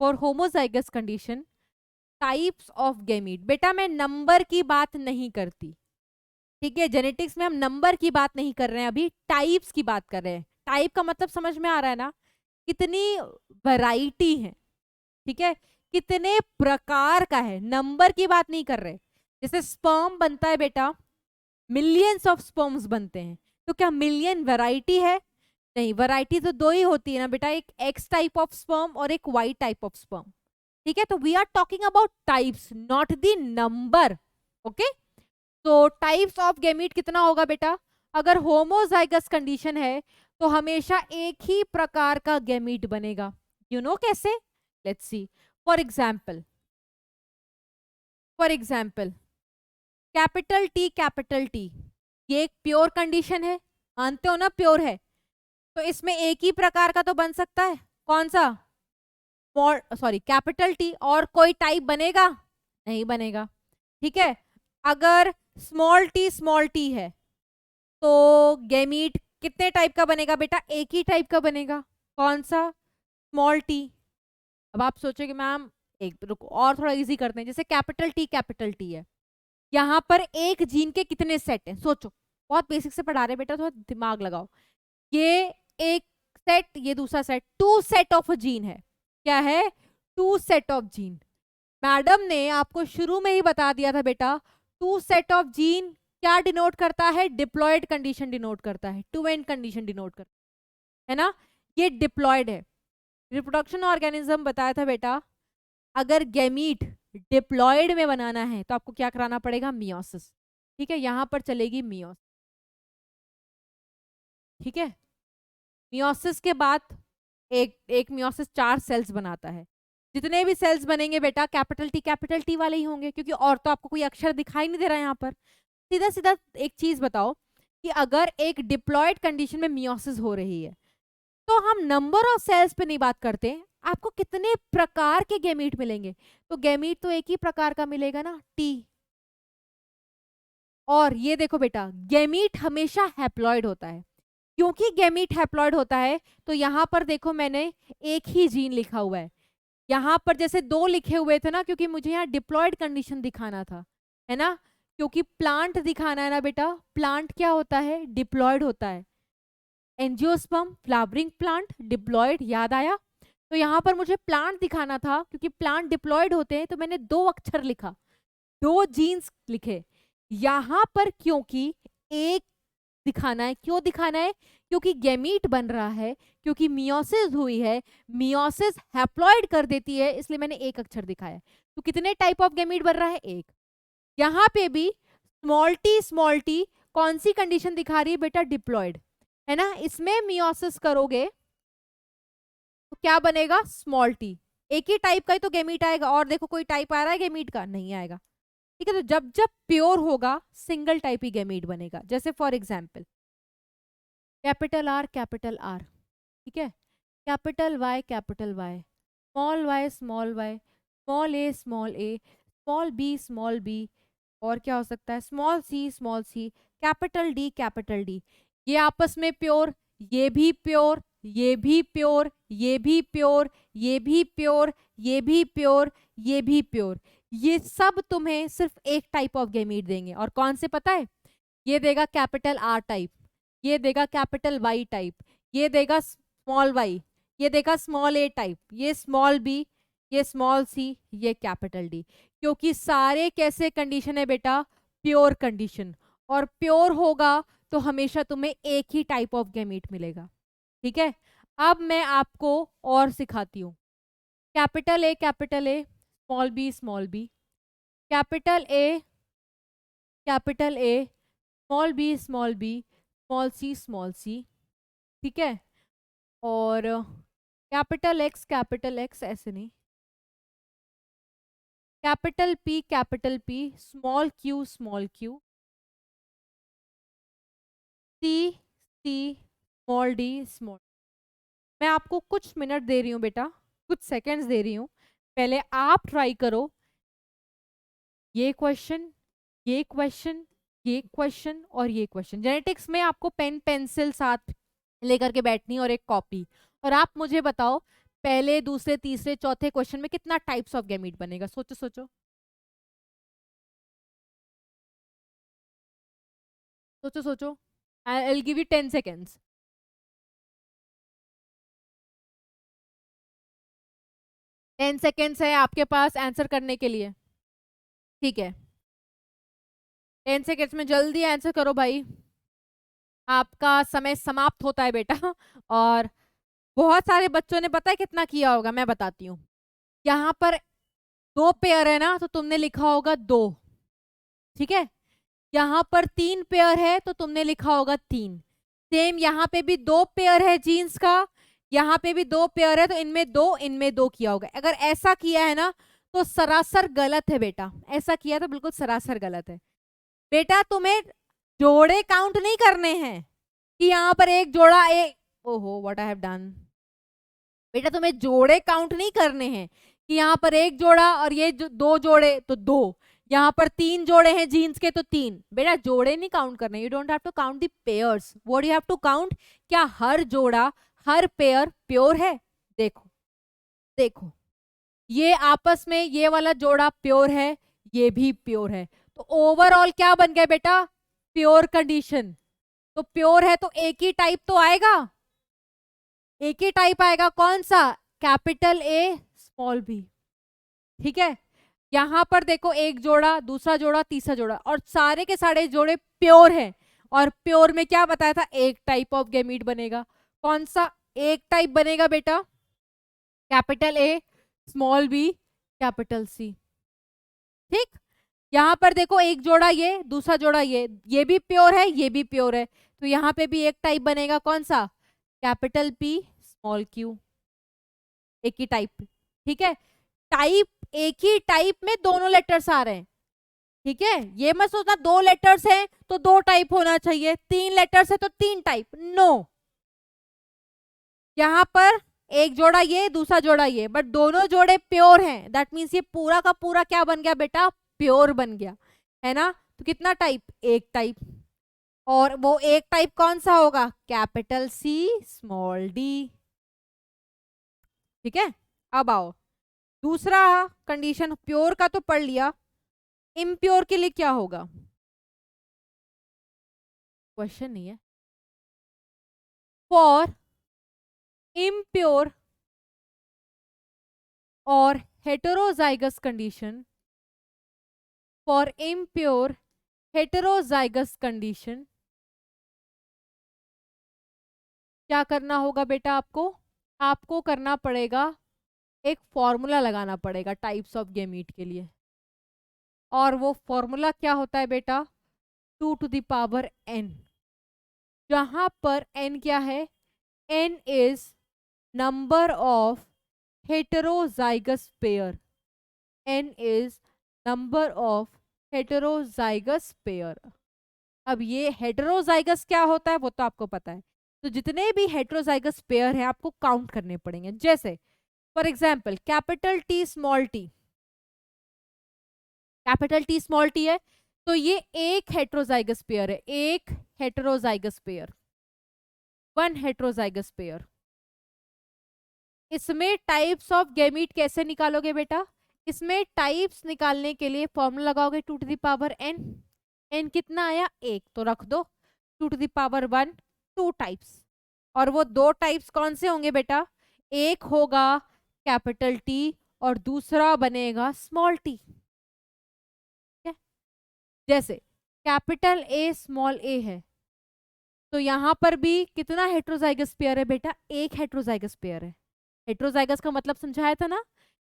for homozygous condition, types of gamete. बेटा मैं नंबर की बात नहीं करती, ठीक है, जेनेटिक्स में हम नंबर की बात नहीं कर रहे हैं, अभी टाइप्स की बात कर रहे हैं। टाइप का मतलब समझ में आ रहा है ना, कितनी वैरायटी है, ठीक है, कितने प्रकार का है, नंबर की बात नहीं कर रहे। जैसे स्पर्म बनता है बेटा, मिलियंस ऑफ स्पर्म्स बनते हैं, तो क्या मिलियन वैरायटी है? नहीं, वैरायटी तो दो ही होती है ना बेटा, एक एक्स टाइप ऑफ स्पर्म और एक वाई टाइप ऑफ स्पर्म, ठीक है। तो we are talking about types, not the number, okay. तो टाइप्स ऑफ गैमीट कितना होगा बेटा? अगर होमोजाइगस कंडीशन है तो हमेशा एक ही प्रकार का गैमीट बनेगा। यू नो कैसे? Let's see. For example, for example capital T, ये एक प्योर कंडीशन है, मानते हो ना प्योर है, तो इसमें एक ही प्रकार का तो बन सकता है, कौन सा? सॉरी कैपिटल टी, और कोई टाइप बनेगा? नहीं बनेगा, ठीक है। अगर स्मॉल टी है तो गैमीट कितने टाइप का बनेगा बेटा? एक ही टाइप का बनेगा, कौन सा? Small T. अब आप सोचोगे मैम, एक रुको और थोड़ा इजी करते हैं, जैसे कैपिटल टी है, यहाँ पर एक जीन के कितने सेट हैं? सोचो, बहुत बेसिक से पढ़ा रहे बेटा, थोड़ा दिमाग लगाओ। ये एक सेट, ये दूसरा set, two set of gene है। क्या है? Two set of gene. Madam ने आपको शुरू में ही बता दिया था बेटा, टू सेट ऑफ जीन क्या डिनोट करता है? डिप्लॉयड कंडीशन डिनोट करता है, टू एंड कंडीशन डिनोट करता है ना, ये डिप्लॉयड है। रिप्रोडक्शन ऑर्गेनिज्म बताया था बेटा, अगर गैमीट डिप्लॉयड में बनाना है तो आपको क्या कराना पड़ेगा? मियोसिस, ठीक है, यहां पर चलेगी मियोसिस, ठीक है। मियोसिस के बाद एक एक मियोसिस 4 सेल्स बनाता है, जितने भी सेल्स बनेंगे बेटा कैपिटल टी वाले ही होंगे, क्योंकि और तो आपको कोई अक्षर दिखाई नहीं दे रहा है यहाँ पर। सीधा सीधा एक चीज बताओ कि अगर एक डिप्लॉयड कंडीशन में मियोसिस हो रही है तो हम नंबर ऑफ सेल्स पे नहीं बात करते, आपको कितने प्रकार के गैमीट मिलेंगे, तो गैमीट तो एक ही प्रकार का मिलेगा ना, टी। और ये देखो बेटा, गैमीट हमेशा हैप्लॉइड होता है, क्योंकि गैमीट हैप्लॉइड होता है तो यहां पर देखो मैंने एक ही जीन लिखा हुआ है, यहाँ पर जैसे दो लिखे हुए थे ना, क्योंकि मुझे यहाँ डिप्लॉयड कंडीशन दिखाना था, है ना, क्योंकि प्लांट दिखाना है ना बेटा, प्लांट क्या होता है? डिप्लॉयड होता है। एंजियोस्पर्म फ्लावरिंग प्लांट डिप्लॉयड, याद आया? तो यहाँ पर मुझे प्लांट दिखाना था, क्योंकि प्लांट डिप्लॉयड होते हैं, तो मैंने दो अक्षर लिखा, दो जीन्स लिखे। यहाँ पर क्योंकि एक दिखाना है, क्यों दिखाना है? क्योंकि गैमीट बन रहा है, क्योंकि मियोसिस हुई है, मियोसिस हैप्लॉइड कर देती है, इसलिए मैंने एक अक्षर दिखाया। तो कितने टाइप ऑफ गैमीट बन रहा है? एक। यहाँ पे भी स्मॉल टी कौन सी कंडीशन दिखा रही है बेटा? डिप्लॉयड, है ना, इसमें मियोसिस करोगे तो क्या बनेगा? Small T. एक ही टाइप का ही तो गैमीट आएगा, और देखो कोई टाइप आ रहा है गैमीट का? नहीं आएगा, ठीक है। तो जब जब प्योर होगा सिंगल टाइप ही गैमीट बनेगा। जैसे फॉर एग्जाम्पल कैपिटल आर, ठीक है, capital Y, small Y, small A, small B, और क्या हो सकता है? स्मॉल सी, कैपिटल डी, ये आपस में प्योर, ये भी प्योर, ये भी प्योर, ये भी प्योर, ये भी प्योर, ये भी प्योर, ये भी प्योर, ये सब तुम्हें सिर्फ एक टाइप ऑफ गैमीट देंगे। और कौन से पता है? ये देगा कैपिटल आर टाइप, ये देगा कैपिटल वाई टाइप, ये देगा स्मॉल वाई, ये देगा स्मॉल ए टाइप, ये स्मॉल बी, ये स्मॉल सी, ये कैपिटल डी। क्योंकि सारे कैसे कंडीशन है बेटा? प्योर कंडीशन, और प्योर होगा तो हमेशा तुम्हें एक ही टाइप ऑफ गैमीट मिलेगा, ठीक है। अब मैं आपको और सिखाती हूँ। Capital A, small B, capital A, small B, small C, ठीक है। और कैपिटल एक्स ऐसे नहीं, capital P, small Q, C, small D, small. मैं आपको कुछ मिनट दे रही हूँ बेटा, कुछ सेकंड्स दे रही हूँ, पहले आप ट्राई करो ये क्वेश्चन, ये क्वेश्चन, ये क्वेश्चन और ये क्वेश्चन। जेनेटिक्स में आपको पेन पेंसिल साथ लेकर के बैठनी और एक कॉपी। और आप मुझे बताओ पहले दूसरे तीसरे चौथे क्वेश्चन में कितना टाइप्स ऑफ गैमीट बनेगा? सोचो सोचो सोचो सोचो। I will give you 10 seconds. 10 seconds है आपके पास आंसर करने के लिए। ठीक है, 10 सेकेंड्स में जल्दी आंसर करो भाई, आपका समय समाप्त होता है बेटा। और बहुत सारे बच्चों ने पता है कितना किया होगा, मैं बताती हूँ। यहाँ पर 2 पेयर है ना, तो तुमने लिखा होगा 2, ठीक है। यहाँ पर 3 पेयर है तो तुमने लिखा होगा 3। सेम यहाँ पे भी 2 पेयर है जीन्स का, यहाँ पे भी 2 पेयर है, तो इनमें दो किया होगा। अगर ऐसा किया है ना तो सरासर गलत है बेटा, ऐसा किया तो बिल्कुल सरासर गलत है बेटा। तुम्हें जोड़े काउंट नहीं करने हैं कि यहाँ पर एक जोड़ा, एक, ओहो व्हाट आई हैव डन। बेटा तुम्हें जोड़े काउंट नहीं करने हैं कि यहाँ पर एक जोड़ा और ये 2 जोड़े तो 2, यहाँ पर 3 जोड़े हैं जीन्स के तो 3। बेटा जोड़े नहीं काउंट करने, you don't have to count the pairs, what you have to count, क्या हर जोड़ा हर पेयर प्योर है? देखो देखो, ये आपस में ये वाला जोड़ा प्योर है, ये भी प्योर है, तो ओवरऑल क्या बन गया बेटा? Pure condition. तो प्योर है तो एक ही टाइप तो आएगा, एक ही टाइप आएगा, कौन सा? कैपिटल ए स्मॉल बी, ठीक है। यहां पर देखो एक जोड़ा, दूसरा जोड़ा, तीसरा जोड़ा, और सारे के सारे जोड़े प्योर हैं। और प्योर में क्या बताया था? एक टाइप ऑफ गैमीट बनेगा। कौन सा एक टाइप बनेगा बेटा? Capital A small B capital C, ठीक। यहां पर देखो एक जोड़ा ये, दूसरा जोड़ा ये भी प्योर है, ये भी प्योर है, तो यहाँ पे भी एक टाइप बनेगा, कौन सा? कैपिटल पी स्मॉल क्यू, एक ही टाइप, ठीक है। टाइप, एक ही टाइप में दोनों लेटर्स आ रहे हैं, ठीक है। ये मत सोचना 2 लेटर्स हैं तो 2 टाइप होना चाहिए, 3 लेटर्स है तो 3 टाइप, नो। यहां पर एक जोड़ा ये, दूसरा जोड़ा ये, बट दोनों जोड़े प्योर हैं, दैट मीन्स ये पूरा का पूरा क्या बन गया बेटा? प्योर बन गया, है ना। तो कितना टाइप? एक टाइप। और वो एक टाइप कौन सा होगा? कैपिटल सी स्मॉल डी, ठीक है। अब आओ दूसरा कंडीशन, प्योर का तो पढ़ लिया, इम्प्योर के लिए क्या होगा? क्वेश्चन नहीं है। फॉर इम्प्योर और heterozygous condition, for impure heterozygous condition क्या करना होगा बेटा? आपको करना पड़ेगा, एक फॉर्मूला लगाना पड़ेगा टाइप्स ऑफ गैमीट के लिए। और वो फॉर्मूला क्या होता है बेटा? 2 टू द पावर n, जहां पर n क्या है? n is number of heterozygous pair, n is number of heterozygous pair. अब ये हेटेरोजाइगस क्या होता है वो तो आपको पता है, तो जितने भी हेटेरोजाइगस पेयर हैं आपको काउंट करने पड़ेंगे। जैसे for example capital T small T, capital T small T है तो ये एक हेटेरोजाइगस पेयर है, एक हेटेरोजाइगस पेयर, 1 हेटेरोजाइगस पेयर। इसमें टाइप्स ऑफ गैमीट कैसे निकालोगे बेटा? इसमें टाइप्स निकालने के लिए फॉर्मूला लगाओगे 2 to the power n, n कितना आया? 1, तो रख दो 2 टू द पावर 1, 2 टाइप्स। और वो 2 टाइप्स कौन से होंगे बेटा? एक होगा कैपिटल टी और दूसरा बनेगा स्मॉल टी, जैसे कैपिटल ए स्मॉल ए है तो यहां पर भी कितना हेटेरोजाइगस पेयर है बेटा? एक हेटेरोजाइगस पेयर है। हेटेरोजाइगस का मतलब समझाया था ना,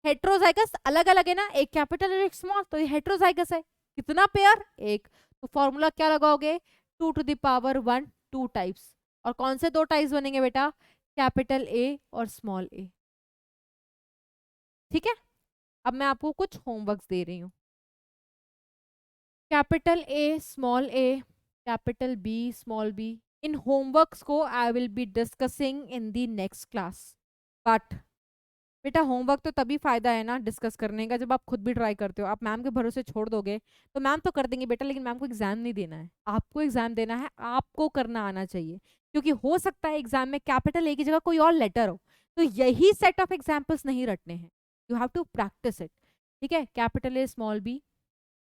हेटेरोजाइगस अलग अलग है ना, एक कैपिटल और एक स्मॉल, तो ये हेटेरोजाइगस है। कितना पेयर? एक। तो फॉर्मूला क्या लगाओगे? 2 टू द पावर 1, 2 टाइप्स। और कौन से 2 टाइप्स बनेंगे बेटा? कैपिटल ए और स्मॉल ए, ठीक है। अब मैं आपको कुछ होमवर्क्स दे रही हूँ। Capital A small A, capital B small B, इन होमवर्क्स को I will be discussing in the next class, but बेटा होमवर्क तो तभी फायदा है ना डिस्कस करने का जब आप खुद भी ट्राई करते हो। आप मैम के भरोसे छोड़ दोगे तो मैम तो कर देंगे बेटा, लेकिन मैम को एग्जाम नहीं देना है, आपको एग्जाम देना है, आपको करना आना चाहिए। क्योंकि हो सकता है एग्जाम में कैपिटल ए की जगह कोई और लेटर हो, तो यही सेट ऑफ एग्जाम्पल्स नहीं रटने हैं, you have to practise it. ठीक है, कैपिटल ए स्मॉल बी।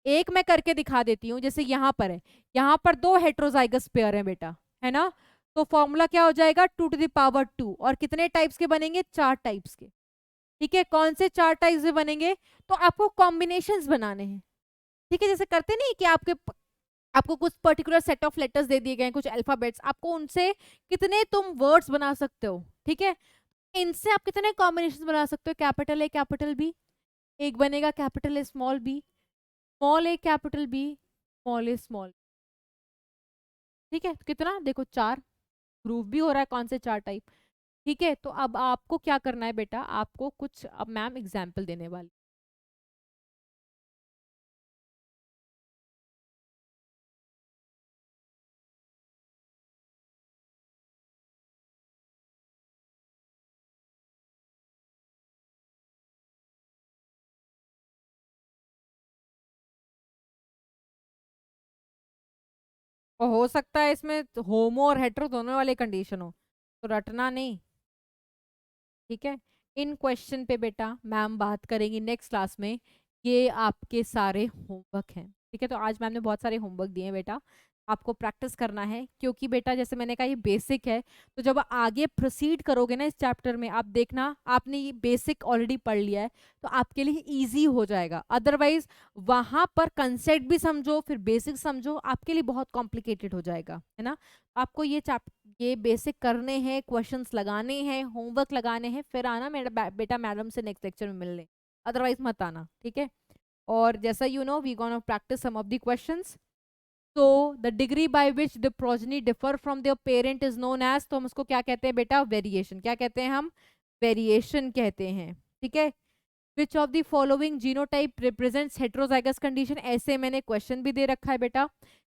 एक मैं करके दिखा देती हूँ, जैसे यहाँ पर है, यहाँ पर दो हेट्रोजाइगस पेयर है बेटा, है ना, तो फॉर्मूला क्या हो जाएगा 2 to the power 2, और कितने टाइप्स के बनेंगे, 4 टाइप्स के। ठीक है, कौन से 4 टाइप्स में बनेंगे, तो आपको कॉम्बिनेशंस बनाने हैं। ठीक है, जैसे करते नहीं कि आपको कुछ पर्टिकुलर सेट ऑफ लेटर्स दे दिए गए हैं, कुछ अल्फाबेट्स, आपको उनसे कितने तुम वर्ड्स बना सकते हो। ठीक है, इनसे आप कितने कॉम्बिनेशन बना सकते हो, कैपिटल ए कैपिटल बी, एक बनेगा capital A small B, small A capital B, small A small. ठीक है, तो कितना देखो 4, प्रूफ भी हो रहा है कौन से 4 टाइप। ठीक है, तो अब आपको क्या करना है बेटा, आपको कुछ अब मैम एग्जाम्पल देने वाली। और हो सकता है इसमें होमो और हेट्रो दोनों वाले कंडीशन हो, तो रटना नहीं। ठीक है, इन क्वेश्चन पे बेटा मैम बात करेंगी नेक्स्ट क्लास में, ये आपके सारे होमवर्क हैं। ठीक है, तो आज मैम ने बहुत सारे होमवर्क दिए हैं बेटा, आपको प्रैक्टिस करना है, क्योंकि बेटा जैसे मैंने कहा ये बेसिक है, तो जब आगे प्रोसीड करोगे ना इस चैप्टर में, आप देखना आपने ये बेसिक ऑलरेडी पढ़ लिया है, तो आपके लिए इजी हो जाएगा। अदरवाइज वहां पर कंसेप्ट भी समझो फिर बेसिक समझो, आपके लिए बहुत कॉम्प्लिकेटेड हो जाएगा, है ना। आपको ये बेसिक करने हैं, क्वेश्चंस लगाने हैं, होमवर्क लगाने हैं, फिर आना मेरा बेटा मैडम से नेक्स्ट लेक्चर में मिलने, अदरवाइज मत आना। ठीक है, और जैसा you know we gonna practice some of the questions. तो the degree by which the progeny differ from their parent is known as, तो हम उसको क्या कहते हैं बेटा, वेरिएशन। क्या कहते हैं हम, वेरिएशन कहते हैं। ठीक है, which of the following genotype represents heterozygous condition, ऐसे मैंने क्वेश्चन भी दे रखा है बेटा।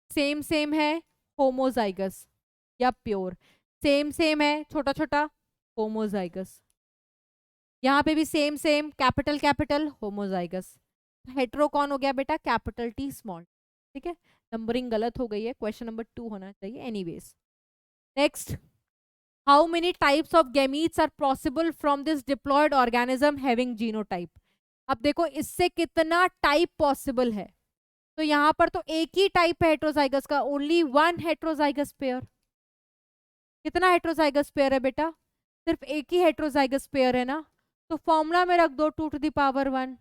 सेम सेम है होमोजाइगस या प्योर, सेम सेम है छोटा छोटा होमोजाइगस, यहाँ पे भी same same capital capital homozygous. Hetero कौन हो गया बेटा, कैपिटल टी स्मॉल। ठीक है, नंबरिंग गलत हो गई है, क्वेश्चन नंबर 2 होना चाहिए। Anyways, next, how many types of gametes are possible from this diploid organism having genotype. अब देखो इससे कितना टाइप पॉसिबल है, तो यहाँ पर तो एक ही टाइप है हेट्रोजाइगस का, ओनली वन हेट्रोजाइगस पेयर। कितना हेट्रोजाइगस पेयर है बेटा, सिर्फ एक ही हेट्रोजाइगस पेयर है ना, तो फॉर्मूला में रख दो 2 to the power 1,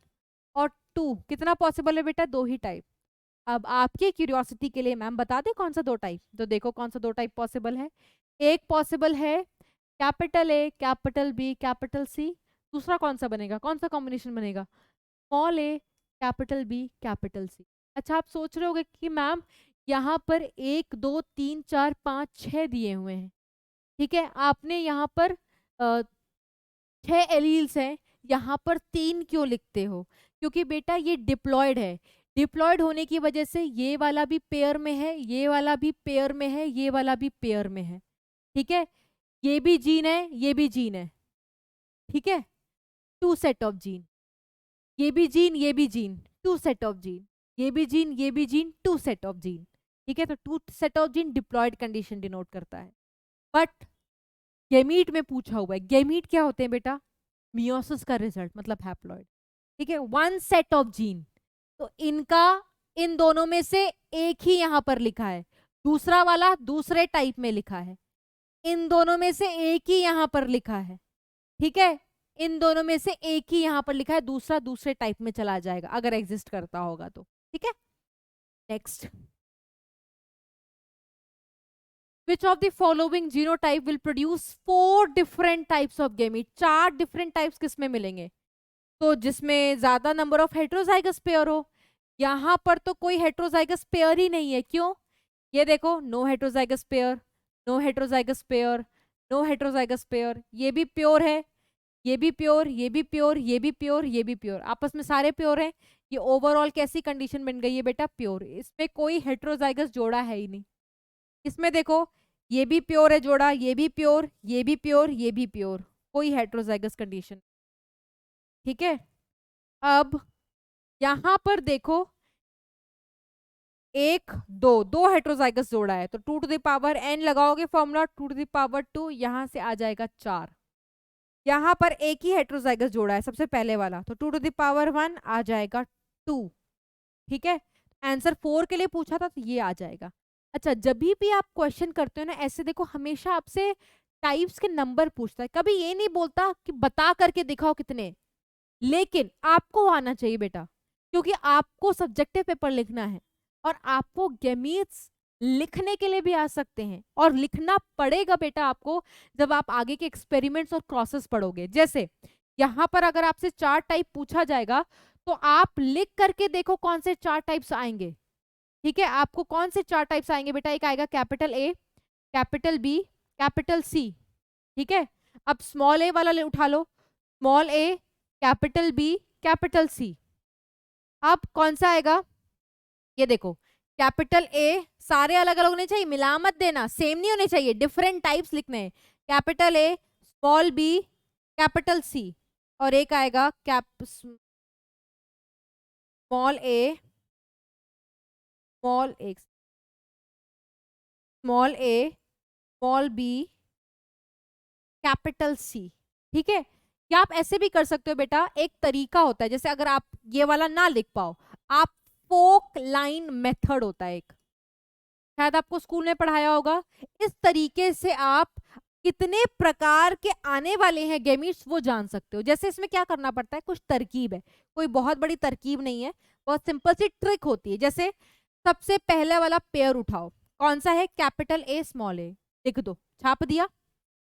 और 2 कितना पॉसिबल है बेटा, 2 ही टाइप। अब आपकी क्यूरियोसिटी के लिए मैम बता दे कौन सा 2 टाइप, तो देखो कौन सा 2 टाइप पॉसिबल है। एक पॉसिबल है capital A capital B capital C, दूसरा कौन सा बनेगा, कौन सा कॉम्बिनेशन बनेगा, small A capital B capital C. अच्छा, आप सोच रहे होगे कि मैम यहाँ पर 1 2 3 4 5 6 दिए हुए हैं, ठीक है, आपने यहाँ पर 6 एलील्स हैं, यहाँ पर 3 क्यों लिखते हो, क्योंकि बेटा ये डिप्लॉयड है, डिप्लॉयड होने की वजह से ये वाला भी पेयर में है, ये वाला भी पेयर में है, ये वाला भी पेयर में है। ठीक है, ये भी जीन है, ये भी जीन है। ठीक है, 2 सेट ऑफ जीन, ये भी जीन, ये भी जीन, 2 सेट ऑफ जीन, ये भी जीन, ये भी जीन, 2 सेट ऑफ जीन। ठीक है, तो 2 set of gene diploid condition denote करता है। बट गैमीट में पूछा हुआ है, गैमीट क्या होते हैं बेटा, मियोसिस का रिजल्ट मतलब हैप्लॉइड। ठीक है, 1 सेट ऑफ जीन, तो इनका इन दोनों में से एक ही यहां पर लिखा है, दूसरा वाला दूसरे टाइप में लिखा है, इन दोनों में से एक ही यहां पर लिखा है। ठीक है, इन दोनों में से एक ही यहां पर लिखा है, दूसरा दूसरे टाइप में चला जाएगा अगर एग्जिस्ट करता होगा तो। ठीक है, next, which of the following genotype will produce 4 different types of gamete, 4 different types किसमें मिलेंगे, तो जिसमें ज्यादा नंबर ऑफ हेट्रोजाइगस पेयर हो। यहाँ पर तो कोई हेट्रोजाइगस पेयर ही नहीं है, क्यों, ये देखो no heterozygous pair, no heterozygous pair, no heterozygous pair, ये भी प्योर है, ये भी प्योर, ये भी प्योर, ये भी प्योर, ये भी प्योर, आपस में सारे प्योर हैं। ये ओवरऑल कैसी कंडीशन बन गई है बेटा, प्योर, इसमें कोई हेट्रोजाइगस जोड़ा है ही नहीं। इसमें देखो ये भी प्योर है जोड़ा, ये भी प्योर, ये भी प्योर, ये भी प्योर, कोई हेट्रोजाइगस कंडीशन। ठीक है, अब यहां पर देखो, एक दो दो हेट्रोजाइगस जोड़ा है, तो 2 टू द पावर n लगाओगे फॉर्मूला, 2 टू द पावर 2, यहां से आ जाएगा 4। यहां पर एक ही हेट्रोजाइगस जोड़ा है, सबसे पहले वाला, तो 2 टू द पावर 1 आ जाएगा 2। ठीक है, आंसर 4 के लिए पूछा था तो ये आ जाएगा। अच्छा, जब भी आप क्वेश्चन करते हो ना ऐसे, देखो हमेशा आपसे टाइप्स के नंबर पूछता है, कभी ये नहीं बोलता कि बता करके दिखाओ कितने, लेकिन आपको आना चाहिए बेटा, क्योंकि आपको सब्जेक्टिव पेपर लिखना है और आपको गैमीट्स लिखने के लिए भी आ सकते हैं, और लिखना पड़ेगा बेटा आपको जब आप आगे के एक्सपेरिमेंट्स और क्रॉसेस पढ़ोगे। जैसे यहां पर अगर आपसे 4 टाइप पूछा जाएगा तो आप लिख करके देखो कौन से 4 टाइप्स आएंगे। ठीक है, आपको कौन से 4 टाइप्स आएंगे बेटा, एक आएगा capital A, capital B, capital C. ठीक है, अब स्मॉल ए वाला उठा लो, small A, capital B, capital C. अब कौन सा आएगा, ये देखो, कैपिटल ए, सारे अलग अलग होने चाहिए, मिला मत देना, सेम नहीं होने चाहिए, डिफरेंट टाइप्स लिखने हैं। Capital A, small B, capital C, और एक आएगा small A, small A, small A, small B, capital C. ठीक है, या आप ऐसे भी कर सकते हो बेटा, एक तरीका होता है, जैसे अगर आप ये वाला ना लिख पाओ, आप फोक लाइन मेथड होता है एक, शायद आपको स्कूल में पढ़ाया होगा। इस तरीके से आप कितने प्रकार के आने वाले हैं गैमीट्स वो जान सकते हो। जैसे इसमें क्या करना पड़ता है, कुछ तरकीब है, कोई बहुत बड़ी तरकीब नहीं है, बहुत सिंपल सी ट्रिक होती है। जैसे सबसे पहले वाला पेयर उठाओ, कौन सा है, कैपिटल ए, स्मॉल ए, लिख दो, छाप दिया।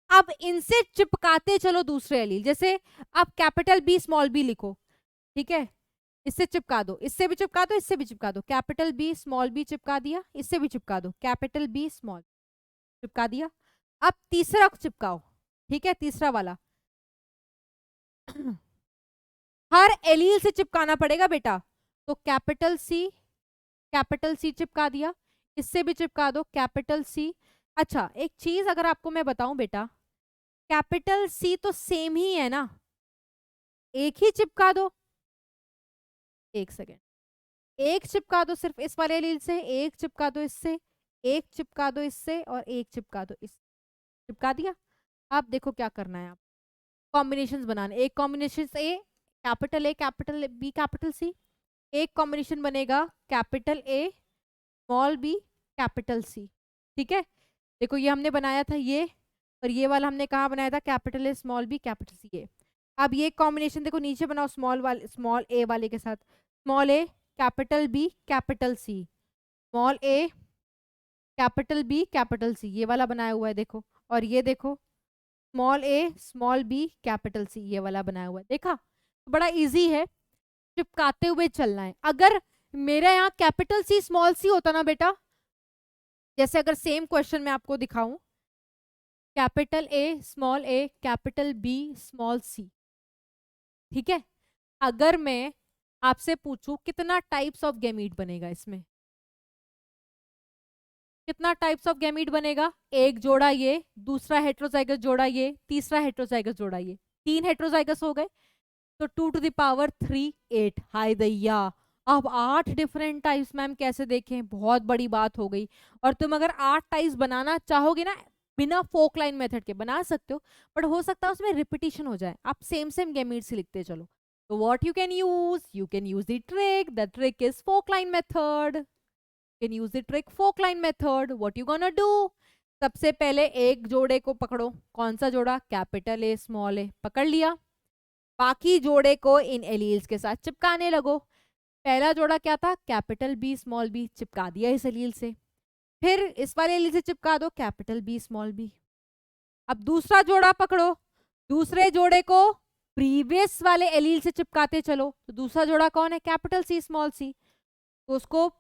अब इनसे चिपकाते चलो दूसरे एलील, जैसे आप कैपिटल बी, स्मॉल बी लिखो। ठीक है, इससे चिपका दो, इससे भी चिपका दो, इससे भी चिपका दो, कैपिटल बी, स्मॉल बी चिपका दिया, इससे भी चिपका दो, कैपिटल बी, स्मॉल चिपका दिया। अब तीसरा चिपकाओ। ठीक है, तीसरा वाला हर एलील से चिपकाना पड़ेगा बेटा, तो कैपिटल सी चिपका दिया, इससे भी चिपका दो, कैपिटल सी। अच्छा, एक चीज अगर आपको मैं बताऊं बेटा, कैपिटल सी तो सेम ही है ना, एक ही चिपका दो, एक सेकेंड, एक चिपका दो सिर्फ इस वाले एलील से, एक चिपका दो इससे, एक चिपका दो इससे, और एक चिपका दो इससे, चिपका दिया। आप देखो क्या करना है, आप कॉम्बिनेशंस बनाने, एक combination A, capital B, capital C, एक कॉम्बिनेशन बनेगा capital A, small B, capital C. ठीक है, देखो ये हमने बनाया था ये, और ये वाला हमने कहाँ बनाया था, capital A, small B, capital C. ये अब ये कॉम्बिनेशन देखो नीचे बनाओ, स्मॉल ए वाले के साथ, small A, capital B, capital C, small A, capital B, capital C, ये वाला बनाया हुआ है देखो। और ये देखो, small A, small B, capital C, ये वाला बनाया हुआ है, देखा, बड़ा इजी है, चिपकाते हुए चलना है। अगर मेरा यहाँ कैपिटल सी, स्मॉल सी होता ना बेटा, जैसे अगर सेम क्वेश्चन मैं आपको दिखाऊं, capital A, small A, capital B, small C. ठीक है, अगर मैं आपसे पूछूं कितना टाइप्स ऑफ गैमीट बनेगा, इसमें कितना टाइप्स ऑफ गैमीट बनेगा, एक जोड़ा ये, दूसरा हेट्रोजाइगस जोड़ा ये, तीसरा हेट्रोजाइगस जोड़ा ये, 3 हेट्रोजाइगस हो गए, तो 2 टू द पावर 3 8। हाय दैया, अब 8 डिफरेंट टाइप्स मैम कैसे देखें, बहुत बड़ी बात हो गई। और तुम अगर 8 टाइप्स बनाना चाहोगे ना, बिना फोक लाइन मेथड के बना सकते हो, बट हो सकता है उसमें रिपीटिशन हो जाए, आप सेम सेम गैमीट्स लिखते चलो। तो what you can use the trick is fork line method. can use the trick folk line method. What you gonna do? सबसे पहले एक जोड़े को पकड़ो, कौन सा जोड़ा, कैपिटल ए, स्मॉल ए, पकड़ लिया, बाकी जोड़े को इन एलील्स के साथ चिपकाने लगो। पहला जोड़ा क्या था, कैपिटल बी, स्मॉल बी, चिपका दिया इस एलील से, फिर इस वाले एलील से चिपका दो, कैपिटल बी, स्मॉल बी। अब दूसरा जोड़ा पकड़ो, दूसरे जोड़े को प्रीवियस वाले एलील से चिपकाते चलो, तो दूसरा जोड़ा कौन है, कैपिटल सी, स्मॉल सी, तो उसको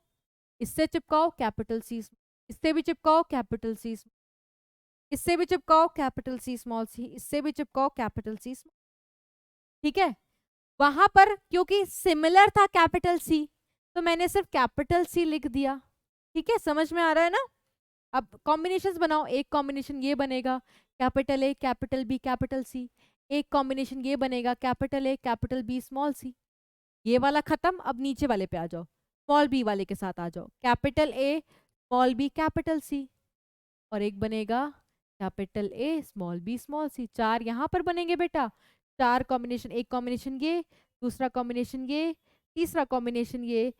इससे चिपकाओ, कैपिटल सी, इससे भी चिपकाओ, कैपिटल सी, इससे भी चिपकाओ, कैपिटल सी, स्मॉल सी, इससे भी चिपकाओ, कैपिटल सी। ठीक है, वहां पर क्योंकि सिमिलर था कैपिटल सी, तो मैंने सिर्फ कैपिटल सी लिख दिया। ठीक है, समझ में आ रहा है ना। अब कॉम्बिनेशंस बनाओ, एक कॉम्बिनेशन ये बनेगा, capital A, capital B, capital C, एक कॉम्बिनेशन ये बनेगा capital A capital B small C, ये वाला खत्म, अब नीचे वाले पे आ जाओ, स्मॉल बी वाले के साथ आ जाओ, capital A small B capital C, और एक बनेगा capital A small B small C. चार यहाँ पर बनेंगे बेटा, चार कॉम्बिनेशन, एक कॉम्बिनेशन ये, दूसरा कॉम्बिनेशन ये, तीसरा कॉम्बिनेशन ये,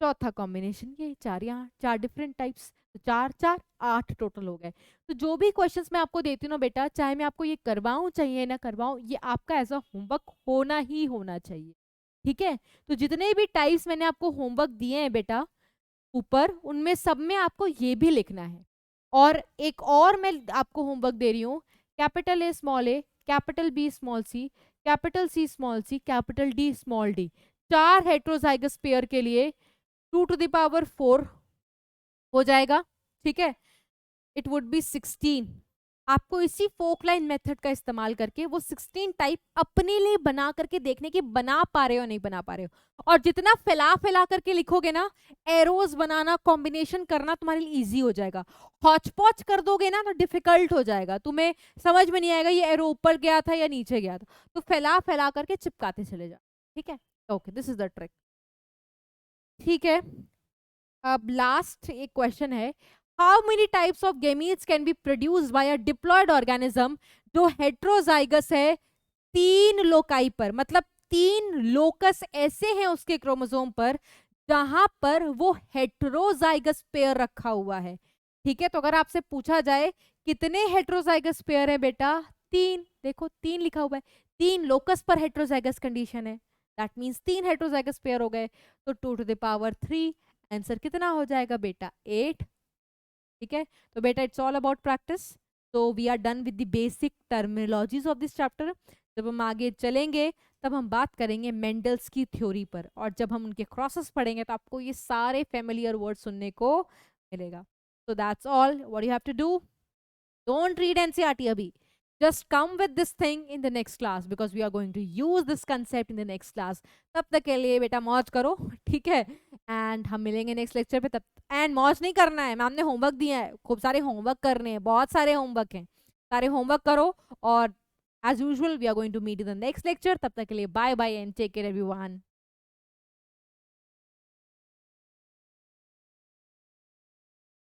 चौथा कॉम्बिनेशन ये, चार यहाँ, चार डिफरेंट टाइप्स, तो चार चार आठ टोटल हो गए। तो जो भी क्वेश्चंस मैं आपको देती हूँ ना बेटा, चाहे मैं आपको ये करवाऊं चाहिए ना करवाऊं, ये आपका एज अ होमवर्क होना ही होना चाहिए, ठीक है। तो जितने भी टाइप्स मैंने आपको होमवर्क दिए हैं बेटा ऊपर, उनमें सब में आपको ये भी लिखना है। और एक और मैं आपको होमवर्क दे रही हूँ, capital A capital B small C, capital C small C, capital D small D, चार हेट्रोजाइगस पेयर के लिए 2⁴ हो जाएगा, ठीक है। It would be 16। आपको इसी फोक लाइन मेथड का इस्तेमाल करके वो 16 टाइप अपने लिए बना करके देखने की बना पा रहे हो नहीं बना पा रहे हो। और जितना फैला फैला करके लिखोगे ना, एरोज बनाना, कॉम्बिनेशन करना तुम्हारे लिए इजी हो जाएगा। हॉच पॉच कर दोगे ना तो डिफिकल्ट हो जाएगा, तुम्हें समझ में नहीं आएगा ये एरो ऊपर गया था या नीचे गया था। तो फैला फैला करके चिपकाते चले जाओ, ठीक है। Okay, this is the trick, ठीक है। अब लास्ट एक क्वेश्चन है, how many types of gametes can be produced by a diploid organism जो हेट्रोजाइगस है तीन लोकाई पर, मतलब तीन लोकस ऐसे हैं उसके क्रोमोसोम पर जहां पर वो हेट्रोजाइगस पेयर रखा हुआ है, ठीक है। तो अगर आपसे पूछा जाए कितने हेट्रोजाइगस पेयर है बेटा, तीन, देखो तीन लिखा हुआ है, तीन लोकस पर हेट्रोजाइगस कंडीशन है, दैट मीन्स तीन हेट्रोजाइगस पेयर हो गए, तो 2⁻3, आंसर कितना हो जाएगा बेटा 8, ठीक है। तो बेटा इट्स ऑल अबाउट प्रैक्टिस, तो we are done with the basic terminologies of this chapter. जब हम आगे चलेंगे तब हम बात करेंगे मेंडल्स की थ्योरी पर, और जब हम उनके क्रॉसेस पढ़ेंगे तो आपको ये सारे फेमिलियर वर्ड सुनने को मिलेगा। So that's all what you have to do. Don't read NCERT abhi. Just come with this thing in the next class because we are going to use this concept in the next class. तब तक के लिए बेटा मौज करो, ठीक है। And हम मिलेंगे नेक्स्ट लेक्चर पे, तब एंड मौज नहीं करना है, मैम ने होमवर्क दिया है, खूब सारे होमवर्क करने हैं, बहुत सारे होमवर्क हैं, सारे होमवर्क करो। और as usual we are going to meet in the next lecture, तब तक के लिए bye bye and take care everyone.